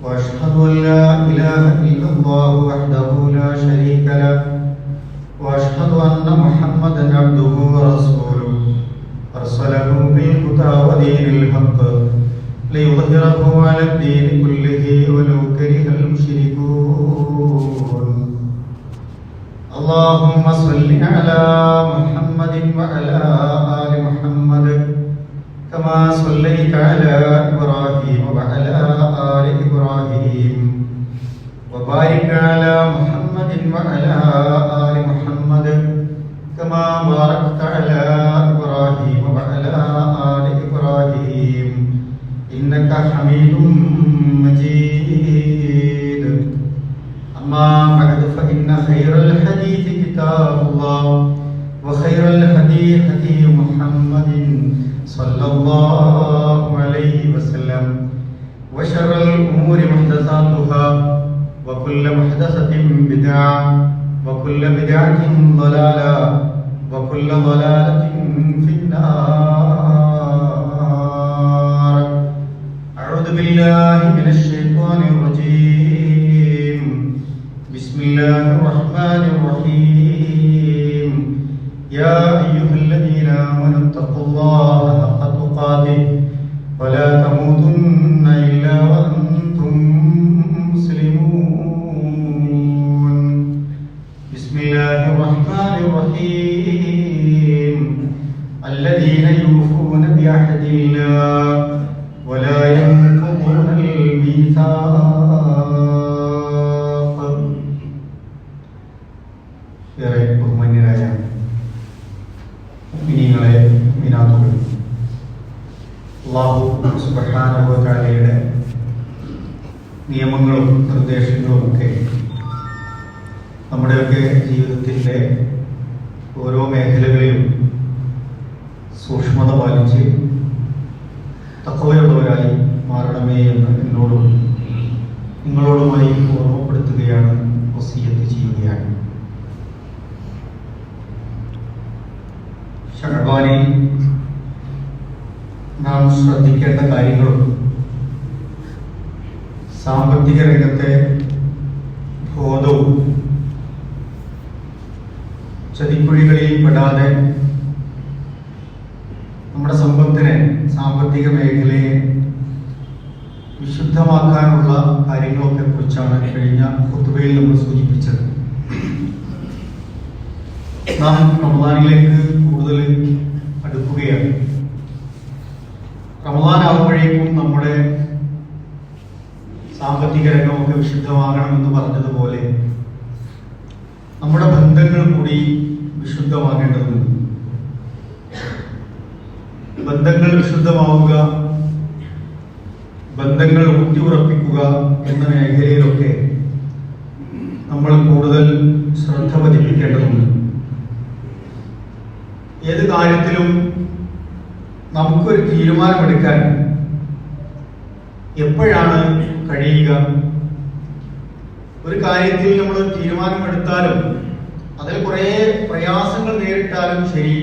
وأشهد أن لا إله إلا الله وحده لا شريك له وأشهد أن محمدا عبده ورسوله أرسله بالهدى ودين الحق ليظهره على الدين كله ولو كره المشركون. اللهم صل على محمد وعلى آل محمد كما صليت على إبراهيم وعلى آل إبراهيم وبارك على محمد وعلى آل محمد كما باركت على إبراهيم وعلى آل إبراهيم إنك حميد مجيد. أما بعد فإن خير الحديث كتاب الله وخير الهدي هدي محمد صلى الله عليه وسلم وشر الأمور محدثاتها وكل محدثة بدعة وكل بدعة ضلالة وكل ضلالة في النار. أعوذ بالله من الشيطان الرجيم. بسم الله الرحمن الرحيم. يا أيها الذين آمنوا اتقوا الله حق تقاته ولا تموتن إلا وأنتم مسلمون. بسم الله الرحمن الرحيم. الذين يوفون بعهد الله ولا ينقضون الميثاق. ഏറെ ബഹുമാന്യരായ മുഅ്മിനീങ്ങളെ മുഅ്മിനാത്തുകൾ, അല്ലാഹു സുബ്ഹാനഹു വ തആലയുടെ നിയമങ്ങളും നിർദ്ദേശങ്ങളും ഒക്കെ നമ്മുടെയൊക്കെ ജീവിതത്തിൻ്റെ ഓരോ മേഖലകളിലും സൂക്ഷ്മത പാലിച്ച് തഖ്വയുള്ളവരായി മാറണമേ എന്ന് എന്നോടും നിങ്ങളോടുമായി ഓർമ്മപ്പെടുത്തുകയാണ്, വസിയ്യത്ത് ചെയ്യുകയാണ്. ശഅബാനിൽ നാം ശ്രദ്ധിക്കേണ്ട കാര്യങ്ങളും സാമ്പത്തിക രംഗത്തെ ബോധവും ചതിക്കുഴികളിൽ പെടാതെ നമ്മുടെ സമ്പത്തിനെ, സാമ്പത്തിക മേഖലയെ വിശുദ്ധമാക്കാനുള്ള കാര്യങ്ങളൊക്കെ കുറിച്ചാണ് കഴിഞ്ഞ ഖുത്ബയിൽ നമ്മൾ സൂചിപ്പിച്ചത്. നാം റമദാനിലേക്ക് കൂടുതൽ അടുക്കുകയാണ്. റമദാൻ ആകുമ്പോഴേക്കും നമ്മുടെ സാമ്പത്തിക രംഗമൊക്കെ വിശുദ്ധമാകണമെന്ന് പറഞ്ഞതുപോലെ നമ്മുടെ ബന്ധങ്ങൾ കൂടി വിശുദ്ധമാകേണ്ടതുണ്ട്. ബന്ധങ്ങൾ വിശുദ്ധമാവുക, ബന്ധങ്ങൾ ഊട്ടിയുറപ്പിക്കുക എന്ന മേഖലയിലൊക്കെ നമ്മൾ കൂടുതൽ ശ്രദ്ധ പതിപ്പിക്കേണ്ടതുണ്ട്. ഏത് കാര്യത്തിലും നമുക്കൊരു തീരുമാനമെടുക്കാൻ എപ്പോഴാണ് കഴിയുക? ഒരു കാര്യത്തിൽ നമ്മൾ തീരുമാനമെടുത്താലും അതിൽ കുറേ പ്രയാസങ്ങൾ നേരിട്ടാലും ശരി,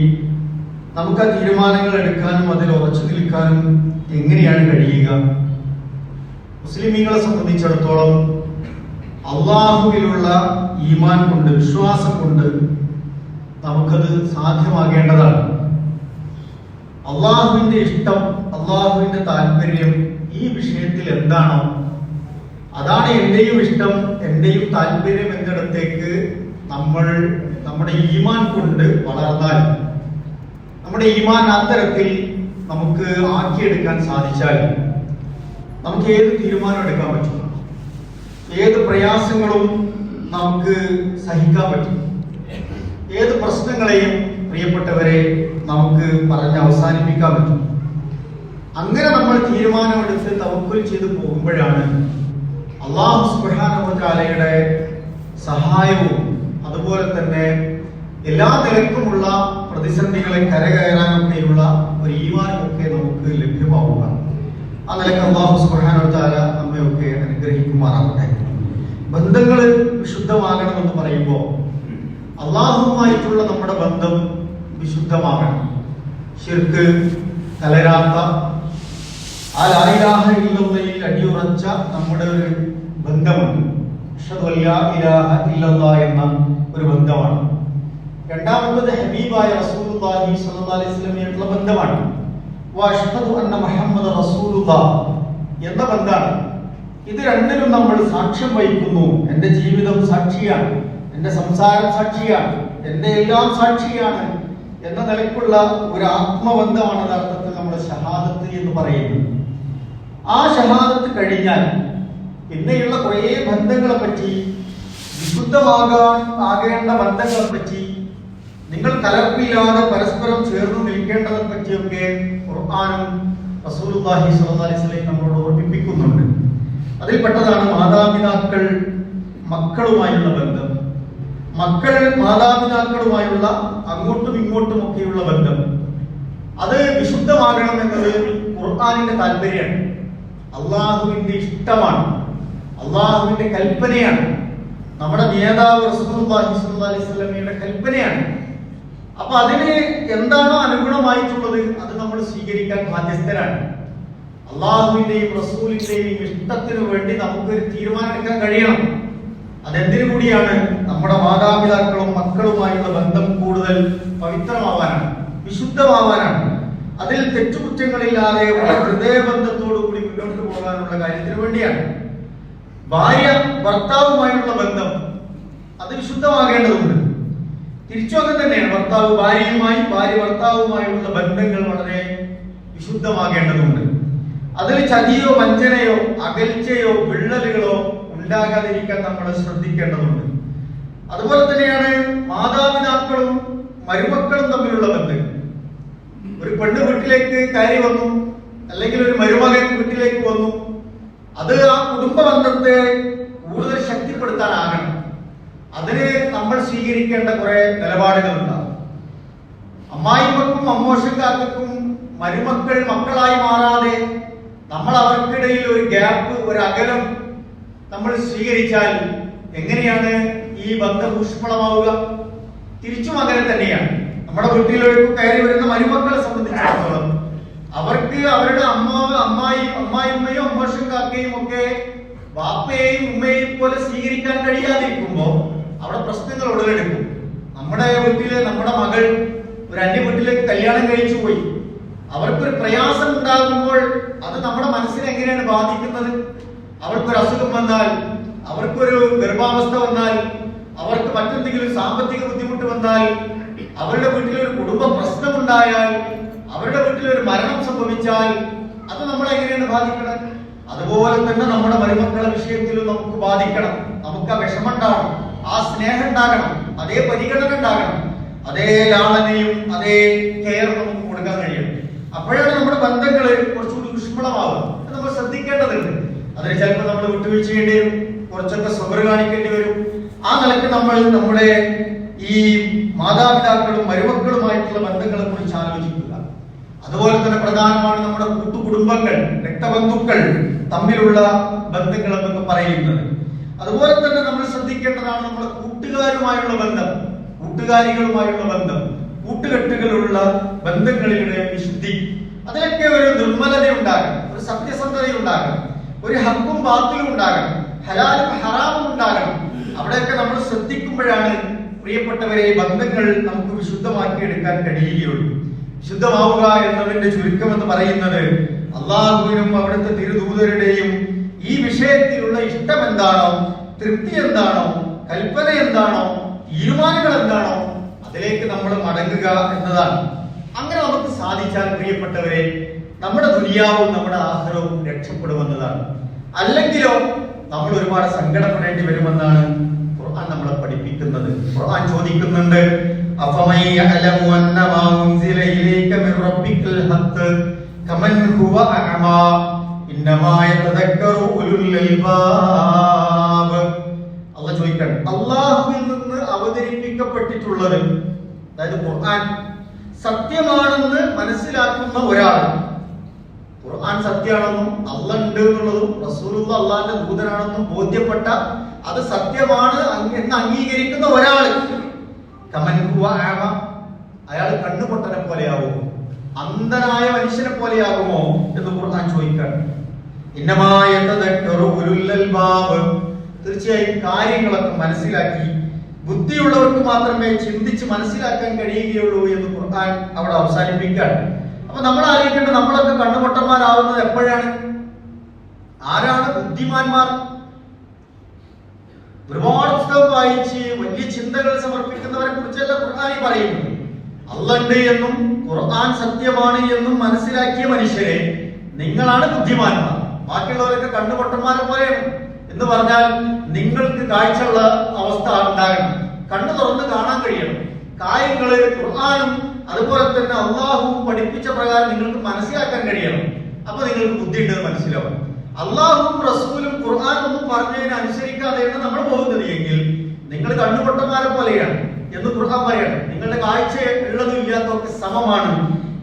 നമുക്ക് ആ തീരുമാനങ്ങൾ എടുക്കാനും അതിൽ ഉറച്ചു നിൽക്കാനും എങ്ങനെയാണ് കഴിയുക? മുസ്ലിമീങ്ങളെ സംബന്ധിച്ചിടത്തോളം അള്ളാഹുവിലുള്ള ഈമാൻ കൊണ്ട്, വിശ്വാസം കൊണ്ട് നമുക്കത് സാധ്യമാകേണ്ടതാണ്. അള്ളാഹുവിന്റെ ഇഷ്ടം, അള്ളാഹുവിന്റെ താല്പര്യം ഈ വിഷയത്തിൽ എന്താണോ അതാണ് എന്റെയും ഇഷ്ടം, എന്റെയും താല്പര്യം എന്നിടത്തേക്ക് നമ്മൾ നമ്മുടെ ഈമാൻ കൊണ്ട് വളർന്നാൽ, നമ്മുടെ ഈമാൻ അത്തരത്തിൽ നമുക്ക് ആക്കിയെടുക്കാൻ സാധിച്ചാൽ നമുക്ക് ഏത് തീരുമാനം എടുക്കാൻ പറ്റും, ഏത് പ്രയാസങ്ങളും നമുക്ക് സഹിക്കാൻ പറ്റും, ഏത് പ്രശ്നങ്ങളെയും പ്രിയപ്പെട്ടവരെ നമുക്ക് പറഞ്ഞ് അവസാനിപ്പിക്കാൻ പറ്റും. അങ്ങനെ നമ്മൾ തീരുമാനമെടുത്ത് തവക്കുൽ ചെയ്ത് പോകുമ്പോഴാണ് അല്ലാഹു സുബ്ഹാനഹു വ തആലയുടെ സഹായവും അതുപോലെ തന്നെ എല്ലാ നിലക്കുമുള്ള പ്രതിസന്ധികളെ കരകയറാനൊക്കെയുള്ള ഒരു ഈമാനമൊക്കെ നമുക്ക് ലഭ്യമാവുക. ആ നിലക്ക് അല്ലാഹു സുബ്ഹാനഹു വ തആല നമ്മയൊക്കെ അനുഗ്രഹിക്കുമാറാകട്ടെ. ബന്ധങ്ങൾ വിശുദ്ധമാകണമെന്ന് പറയുമ്പോൾ അള്ളാഹുവുമായിട്ടുള്ള നമ്മുടെ ബന്ധം വിശുദ്ധമാകണം. ശിർക്ക് കലരാത്ത, ആ ലാ ഇലാഹ ഇല്ലല്ലാഹ് അടിയുറച്ച നമ്മുടെ ഒരു ബന്ധമുണ്ട്. അഷ്ഹദു അല്ലാ ഇലാഹ ഇല്ലല്ലാഹ് എന്ന ഒരു ബന്ധമാണ്. രണ്ടാമത്തത് ഹബീബായ റസൂലുള്ളാഹി സ്വല്ലല്ലാഹു അലൈഹി വസല്ലമയായിട്ടുള്ള ബന്ധമാണ്. വഅഷ്ഹദു അന്ന മുഹമ്മദ റസൂലുള്ളാഹ് എന്ന ബന്ധമാണ്. ഇത് രണ്ടിലും നമ്മൾ സാക്ഷ്യം വഹിക്കുന്നു. എൻ്റെ ജീവിതം സാക്ഷിയാണ്, എൻ്റെ സംസാരം സാക്ഷിയാണ്, എൻ്റെ എല്ലാം സാക്ഷിയാണ് എന്ന നിലയ്ക്കുള്ള ഒരു ആത്മബന്ധമാണ് യഥാർത്ഥത്തിൽ നമ്മുടെ ഷഹാദത്ത് എന്ന് പറയുന്നത്. ആ ഷഹാദത്ത് കഴിഞ്ഞാൽ പിന്നെയുള്ള കുറേ ബന്ധങ്ങളെ പറ്റി, ആകേണ്ട ബന്ധങ്ങളെ പറ്റി, നിങ്ങൾ കലർപ്പില്ലാതെ പരസ്പരം ചേർന്ന് നിൽക്കേണ്ടതിനെ പറ്റിയൊക്കെ ഖുർആനും റസൂലുള്ളാഹി സ്വല്ലല്ലാഹു അലൈഹി വസല്ലം നമ്മളോട് ഓർമ്മിപ്പിക്കുന്നുണ്ട്. അതിൽപ്പെട്ടതാണ് മാതാപിതാക്കൾ മക്കളുമായുള്ള ബന്ധം, മക്കൾ മാതാപിതാക്കളുമായുള്ള അങ്ങോട്ടും ഇങ്ങോട്ടും ഒക്കെയുള്ള ബന്ധം. അത് വിശുദ്ധമാകണം എന്നത് ഖുർആനിന്റെ താല്പര്യമാണ്, അള്ളാഹുവിന്റെ ഇഷ്ടമാണ്, അള്ളാഹുവിന്റെ കൽപ്പനയാണ്, നമ്മുടെ നേതാവ് റസൂലുള്ളാഹി സ്വല്ലല്ലാഹു അലൈഹി വസല്ലമയുടെ കൽപ്പനയാണ്. അപ്പൊ അതിന് എന്താണോ അനുഗുണമായിട്ടുള്ളത് അത് നമ്മൾ സ്വീകരിക്കാൻ ബാധ്യസ്ഥരാണ്. അള്ളാഹുവിന്റെയും റസൂലിന്റെയും ഇഷ്ടത്തിനു വേണ്ടി നമുക്കൊരു തീരുമാനം എടുക്കാൻ കഴിയണം. അതെന്തിനു കൂടിയാണ്? നമ്മുടെ മാതാപിതാക്കളും മക്കളുമായുള്ള ബന്ധം കൂടുതൽ പവിത്രമാവാനാണ്, വിശുദ്ധമാവാനാണ്. അതിൽ തെറ്റുകുറ്റങ്ങളില്ലാതെ ഹൃദയബന്ധത്തോടു കൂടി മുന്നോട്ട് പോകാനുള്ള കാര്യത്തിന് വേണ്ടിയാണ്. ഭാര്യ ഭർത്താവുമായുള്ള ബന്ധം അത് വിശുദ്ധമാകേണ്ടതുണ്ട്. തിരിച്ചു അങ്ങനെ തന്നെയാണ്. ഭർത്താവ് ഭാര്യയുമായി, ഭാര്യ ഭർത്താവുമായുള്ള ബന്ധങ്ങൾ വളരെ വിശുദ്ധമാകേണ്ടതുണ്ട്. അതിൽ ചതിയോ വഞ്ചനയോ അകൽച്ചയോ വിള്ളലുകളോ ഉണ്ടാകാതിരിക്കാൻ നമ്മൾ ശ്രദ്ധിക്കേണ്ടതുണ്ട്. അതുപോലെ തന്നെയാണ് മാതാപിതാക്കളും മരുമക്കളും തമ്മിലുള്ള ബന്ധം. ഒരു പെണ്ണ് വീട്ടിലേക്ക് കയറി വന്നു, അല്ലെങ്കിൽ ഒരു മരുമകൻ വീട്ടിലേക്ക് വന്നു, അത് ആ കുടുംബ ബന്ധത്തെ കൂടുതൽ ശക്തിപ്പെടുത്താനാകണം. അതിന് നമ്മൾ സ്വീകരിക്കേണ്ട കുറെ നിലപാടുകളുണ്ടാകും. അമ്മായിമ്മക്കും അമ്മോശക്കാർക്കും മരുമക്കൾ മക്കളായി മാറാതെ നമ്മൾ അവർക്കിടയിൽ ഒരു ഗ്യാപ്പ്, ഒരു അകലം നമ്മൾ സ്വീകരിച്ചാൽ എങ്ങനെയാണ് ഈ ബന്ധം ഊഷ്മളമാവുക? തിരിച്ചും അങ്ങനെ തന്നെയാണ്. നമ്മുടെ വീട്ടിലേക്ക് കയറി വരുന്ന മരുമക്കളെ സംബന്ധിച്ചിടത്തോളം അവർക്ക് അവരുടെ അമ്മായിമ്മയും അമ്മോശക്കാക്കയും ഒക്കെ വാപ്പയെയും ഉമ്മയെയും പോലെ സ്വീകരിക്കാൻ കഴിയാതിരിക്കുമ്പോ അവിടെ പ്രശ്നങ്ങൾ ഉടലെടുക്കും. നമ്മുടെ വീട്ടില് നമ്മുടെ മകൾ ഒരു അന്യ വീട്ടിലേക്ക് കല്യാണം കഴിച്ചു പോയി, അവർക്കൊരു പ്രയാസം ഉണ്ടാകുമ്പോൾ അത് നമ്മുടെ മനസ്സിനെ എങ്ങനെയാണ് ബാധിക്കുന്നത്? അവർക്കൊരു അസുഖം വന്നാൽ, അവർക്കൊരു ഗർഭാവസ്ഥ വന്നാൽ, അവർക്ക് മറ്റെന്തെങ്കിലും സാമ്പത്തിക ബുദ്ധിമുട്ട് വന്നാൽ, അവരുടെ വീട്ടിലൊരു കുടുംബ പ്രശ്നമുണ്ടായാൽ, അവരുടെ വീട്ടിലൊരു മരണം സംഭവിച്ചാൽ അത് നമ്മളെ എങ്ങനെയാണ് ബാധിക്കണം? അതുപോലെ തന്നെ നമ്മുടെ മരുമക്കളുടെ വിഷയത്തിലും നമുക്ക് ബാധിക്കണം. നമുക്ക് ആ വിഷമം ഉണ്ടാവണം, ആ സ്നേഹം ഉണ്ടാകണം, അതേ പരിഗണന ഉണ്ടാകണം, അതേ ലാളനയും അതേ കെയർ നമുക്ക് കൊടുക്കാൻ കഴിയണം. അപ്പോഴാണ് നമ്മുടെ ബന്ധങ്ങൾ കുറച്ചുകൂടി ഊഷ്മളമാവുക. നമ്മൾ ശ്രദ്ധിക്കേണ്ടതുണ്ട്. അതിന് ചിലപ്പോൾ നമ്മൾ വിട്ടുവീഴ്ച ചെയ്യേണ്ടി വരും, കുറച്ചൊക്കെ സ്വബർ കാണിക്കേണ്ടി വരും. ആ നിലയ്ക്ക് നമ്മൾ നമ്മുടെ ഈ മാതാപിതാക്കളും മരുമക്കളുമായിട്ടുള്ള ബന്ധങ്ങളെ കുറിച്ച് ആലോചിക്കുക. അതുപോലെ തന്നെ പ്രധാനമാണ് നമ്മുടെ കൂട്ടുകുടുംബങ്ങൾ, രക്തബന്ധുക്കൾ തമ്മിലുള്ള ബന്ധങ്ങൾ എന്നൊക്കെ പറയുന്നത്. അതുപോലെ തന്നെ നമ്മൾ ശ്രദ്ധിക്കേണ്ടതാണ് നമ്മുടെ കൂട്ടുകാരുമായുള്ള ബന്ധം, കൂട്ടുകാരികളുമായുള്ള ബന്ധം, കൂട്ടുകെട്ടുകളുള്ള ബന്ധങ്ങളിലെ വിശുദ്ധി. അതിലൊക്കെ ഒരു നിർമ്മലത ഉണ്ടാകണം, ഒരു സത്യസന്ധത ഉണ്ടാകണം, ഒരു ഹക്കും ബാത്തിലും ഉണ്ടാകണം, ഹലാലും ഹറാമും ഉണ്ടാകണം. അവിടെയൊക്കെ നമ്മൾ ശ്രദ്ധിക്കുമ്പോഴാണ് പ്രിയപ്പെട്ടവരെ ബന്ധങ്ങൾ നമുക്ക് വിശുദ്ധമാക്കി എടുക്കാൻ കഴിയുകയുള്ളൂ. വിശുദ്ധമാവുക എന്നതിന്റെ ചുരുക്കം എന്ന് പറയുന്നത് അള്ളാഹുവിനും അവിടുത്തെ തിരുദൂതരുടെയും ഈ വിഷയത്തിലുള്ള ഇഷ്ടം എന്താണോ, തൃപ്തി എന്താണോ, കൽപ്പന എന്താണോ, തീരുമാനങ്ങൾ എന്താണോ അതിലേക്ക് നമ്മൾ മടങ്ങുക എന്നതാണ്. അങ്ങനെ നമുക്ക് സാധിച്ചാൽ പ്രിയപ്പെട്ടവരെ നമ്മുടെ ദുനിയാവും നമ്മുടെ ആഖിറവും രക്ഷപ്പെടുമെന്നതാണ്. അല്ലെങ്കിലോ നമ്മൾ ഒരുപാട് സങ്കടപ്പെടേണ്ടി വരുമെന്നാണ് ഖുർആൻ നമ്മളെ പഠിപ്പിക്കുന്നത്. ഖുർആൻ ചോദിക്കുന്നുണ്ട്, അഫമൻ യഅലമു അന്നമാ ഉൻസില ഇലൈക മിർ റബ്ബിക്കൽ ഹഖ് കമൻ ഹുവ അഅമാ ഇന്നമാ യതദക്കറു ഉലുൽ അൽബാബ്. അല്ലാഹു ചോദിക്കണം, അല്ലാഹുവിൽ നിന്ന് അവതരിപ്പിക്കപ്പെട്ടിട്ടുള്ളത്, അതായത് ഖുർആൻ സത്യമാണെന്ന് മനസ്സിലാക്കുന്ന ഒരാൾ, ഖുർആൻ സത്യമാണെന്നും അള്ളാഹ് ഉണ്ട് എന്നുള്ളതും റസൂലുള്ള അള്ളാഹിന്റെ ദൂതനാണെന്നും ബോധ്യപ്പെട്ട അത് സത്യമാണ് എന്ന് അംഗീകരിക്കുന്ന ഒരാൾ, അയാൾ കണ്ണുപൊട്ടനെ പോലെയാകുമോ, അന്ധനായ മനുഷ്യനെ പോലെയാകുമോ എന്ന് ഖുർആൻ ചോദിക്കാണ്. തീർച്ചയായും കാര്യങ്ങളൊക്കെ മനസ്സിലാക്കി ബുദ്ധിയുള്ളവർക്ക് മാത്രമേ ചിന്തിച്ച് മനസ്സിലാക്കാൻ കഴിയുകയുള്ളൂ എന്ന് ഖുർആൻ അവിടെ അവസാനിപ്പിക്കുകയാണ്. അപ്പൊ നമ്മൾ ആലോചിക്കേണ്ടത്, നമ്മളൊക്കെ കണ്ണുപൊട്ടന്മാരാവുന്നത് എപ്പോഴാണ്? ആരാണ് ബുദ്ധിമാന്മാർ? ഒരുപാട് പുസ്തകം വായിച്ച് വലിയ ചിന്തകൾ സമർപ്പിക്കുന്നവരെ കുറിച്ചല്ല ഖുർആനിൽ പറയുന്നത്. അല്ലാഹ് എന്നും ഖുർആൻ സത്യമാണ് എന്നും മനസ്സിലാക്കിയ മനുഷ്യരെ നിങ്ങളാണ് ബുദ്ധിമാന്മാർ. ബാക്കിയുള്ളവരൊക്കെ കണ്ണുപൊട്ടന്മാരെ പോലെയാണ്. എന്ന് പറഞ്ഞാൽ നിങ്ങൾക്ക് കാഴ്ചയുള്ള അവസ്ഥ ഉണ്ടാകണം, കണ്ണു തുറന്ന് കാണാൻ കഴിയണം. കാര്യങ്ങള് ഖുർആനും അതുപോലെ തന്നെ അള്ളാഹുവും പഠിപ്പിച്ച പ്രകാരം നിങ്ങൾക്ക് മനസ്സിലാക്കാൻ കഴിയണം. അപ്പൊ നിങ്ങൾക്ക് ബുദ്ധി ഉണ്ടെന്ന് മനസ്സിലാവും. അള്ളാഹുവും റസൂലും ഖുർആനും ഒന്നും പറഞ്ഞതിന് അനുസരിക്കാതെയാണ് നമ്മൾ പോകുന്നത് എങ്കിൽ നിങ്ങൾ കണ്ണുപൊട്ടന്മാരെ പോലെയാണ് എന്ന് ഖുർആൻ പറയാണ്. നിങ്ങളുടെ കാഴ്ച ഉള്ളതും ഇല്ലാത്തതൊക്കെ സമമാണ്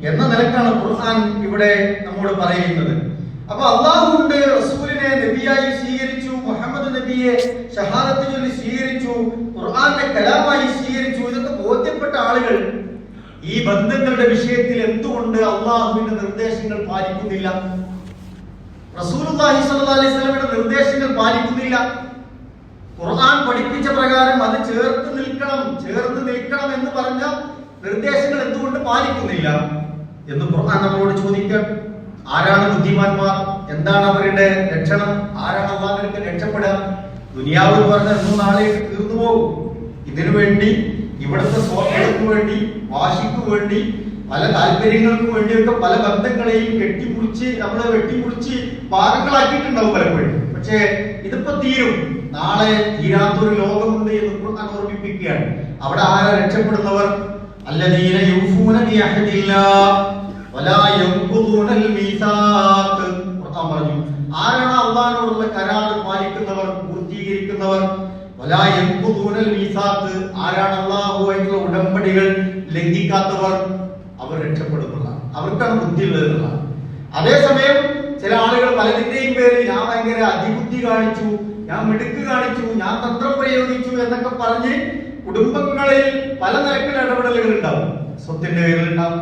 എന്ന നിലക്കാണ് ഖുർആൻ ഇവിടെ നമ്മോട് പറയുന്നത്. അപ്പൊ അള്ളാഹുണ്ട്, റസൂലിനെ നബിയായി സ്വീകരിച്ചു, മുഹമ്മദ് നബിയെ ഷഹാദത്ത് ചൊല്ലി സ്വീകരിച്ചു, ഖുർആനെ കലാമായി സ്വീകരിച്ചു. ഇതൊക്കെ ബോധ്യപ്പെട്ട ആളുകൾ ഈ ബന്ധങ്ങളുടെ വിഷയത്തിൽ എന്തുകൊണ്ട് അള്ളാഹുവിന്റെ നിർദ്ദേശങ്ങൾ പാലിക്കുന്നില്ല? റസൂലുള്ളാഹി സ്വല്ലല്ലാഹു അലൈഹി വസല്ലമയുടെ നിർദ്ദേശങ്ങൾ പാലിക്കുന്നില്ല? ഖുർആൻ പഠിപ്പിച്ച പ്രകാരം അത് ചേർത്ത് നിൽക്കണം എന്ന് പറഞ്ഞ നിർദ്ദേശങ്ങൾ എന്തുകൊണ്ട് പാലിക്കുന്നില്ല എന്ന് ഖുർആൻ നമ്മളോട് ചോദിക്കാം. ആരാണ് ബുദ്ധിമാന്മാർ? എന്താണ് അവരുടെ ലക്ഷണം? ആരാണ് അള്ളാഹുവിലേക്ക് രക്ഷപ്പെടുക? ദുനിയാവ് എന്ന് പറഞ്ഞാൽ എന്നും നാളെ തീർന്നു പോകും. ഇതിനു വേണ്ടി, ഇവിടുത്തെ സ്വാർത്ഥതയ്ക്ക് വേണ്ടി, വാശിക്ക് വേണ്ടി, പല താല്പര്യങ്ങൾക്ക് വേണ്ടിയൊക്കെ പല ബന്ധങ്ങളെയും വെട്ടിമുറിച്ച് ഭാഗങ്ങളാക്കിയിട്ടുണ്ടാവും പലപ്പോഴും. പക്ഷേ ഇതിപ്പോ തീരും, നാളെ തീരാത്തൊരു ലോകമുണ്ട് എന്ന് ഖുർആൻ ഓർമ്മിപ്പിക്കുകയാണ്. അവിടെ ആരാ രക്ഷപ്പെടുന്നവർ? അല്ലദീന യൂഫൂന ബിഅഹദില്ലാഹ് വലാ യൻഖുദൂനൽ മീസാഖ്. ഖുർആൻ പറഞ്ഞു, ആരാണ് അല്ലാഹുവോടുള്ള കരാർ പാലിക്കുന്നവർ, പൂർത്തീകരിക്കുന്നവർ? വലാ യൻഖുദൂനൽ മീസാഖ്, ആരാണ് അല്ലാഹുവായിട്ടുള്ള ഉടമ്പടികൾ ലംഘിക്കാത്തവർ? അവർ രക്ഷപ്പെടുന്നതാണ്, അവർക്കാണ് ബുദ്ധി ഉള്ളതെന്നുള്ളതാണ്. അതേസമയം ചില ആളുകൾ പലതിന്റെയും പേരിൽ ഞാൻ ഭയങ്കര അതിബുദ്ധി കാണിച്ചു, ഞാൻ മിടുക്ക് കാണിച്ചു, ഞാൻ തന്ത്രം പ്രയോഗിച്ചു എന്നൊക്കെ പറഞ്ഞ് കുടുംബങ്ങളിൽ പല നിരക്കിലുള്ള ഇടപെടലുകൾ ഉണ്ടാവും. സ്വത്തിന്റെ പേരിലുണ്ടാവും,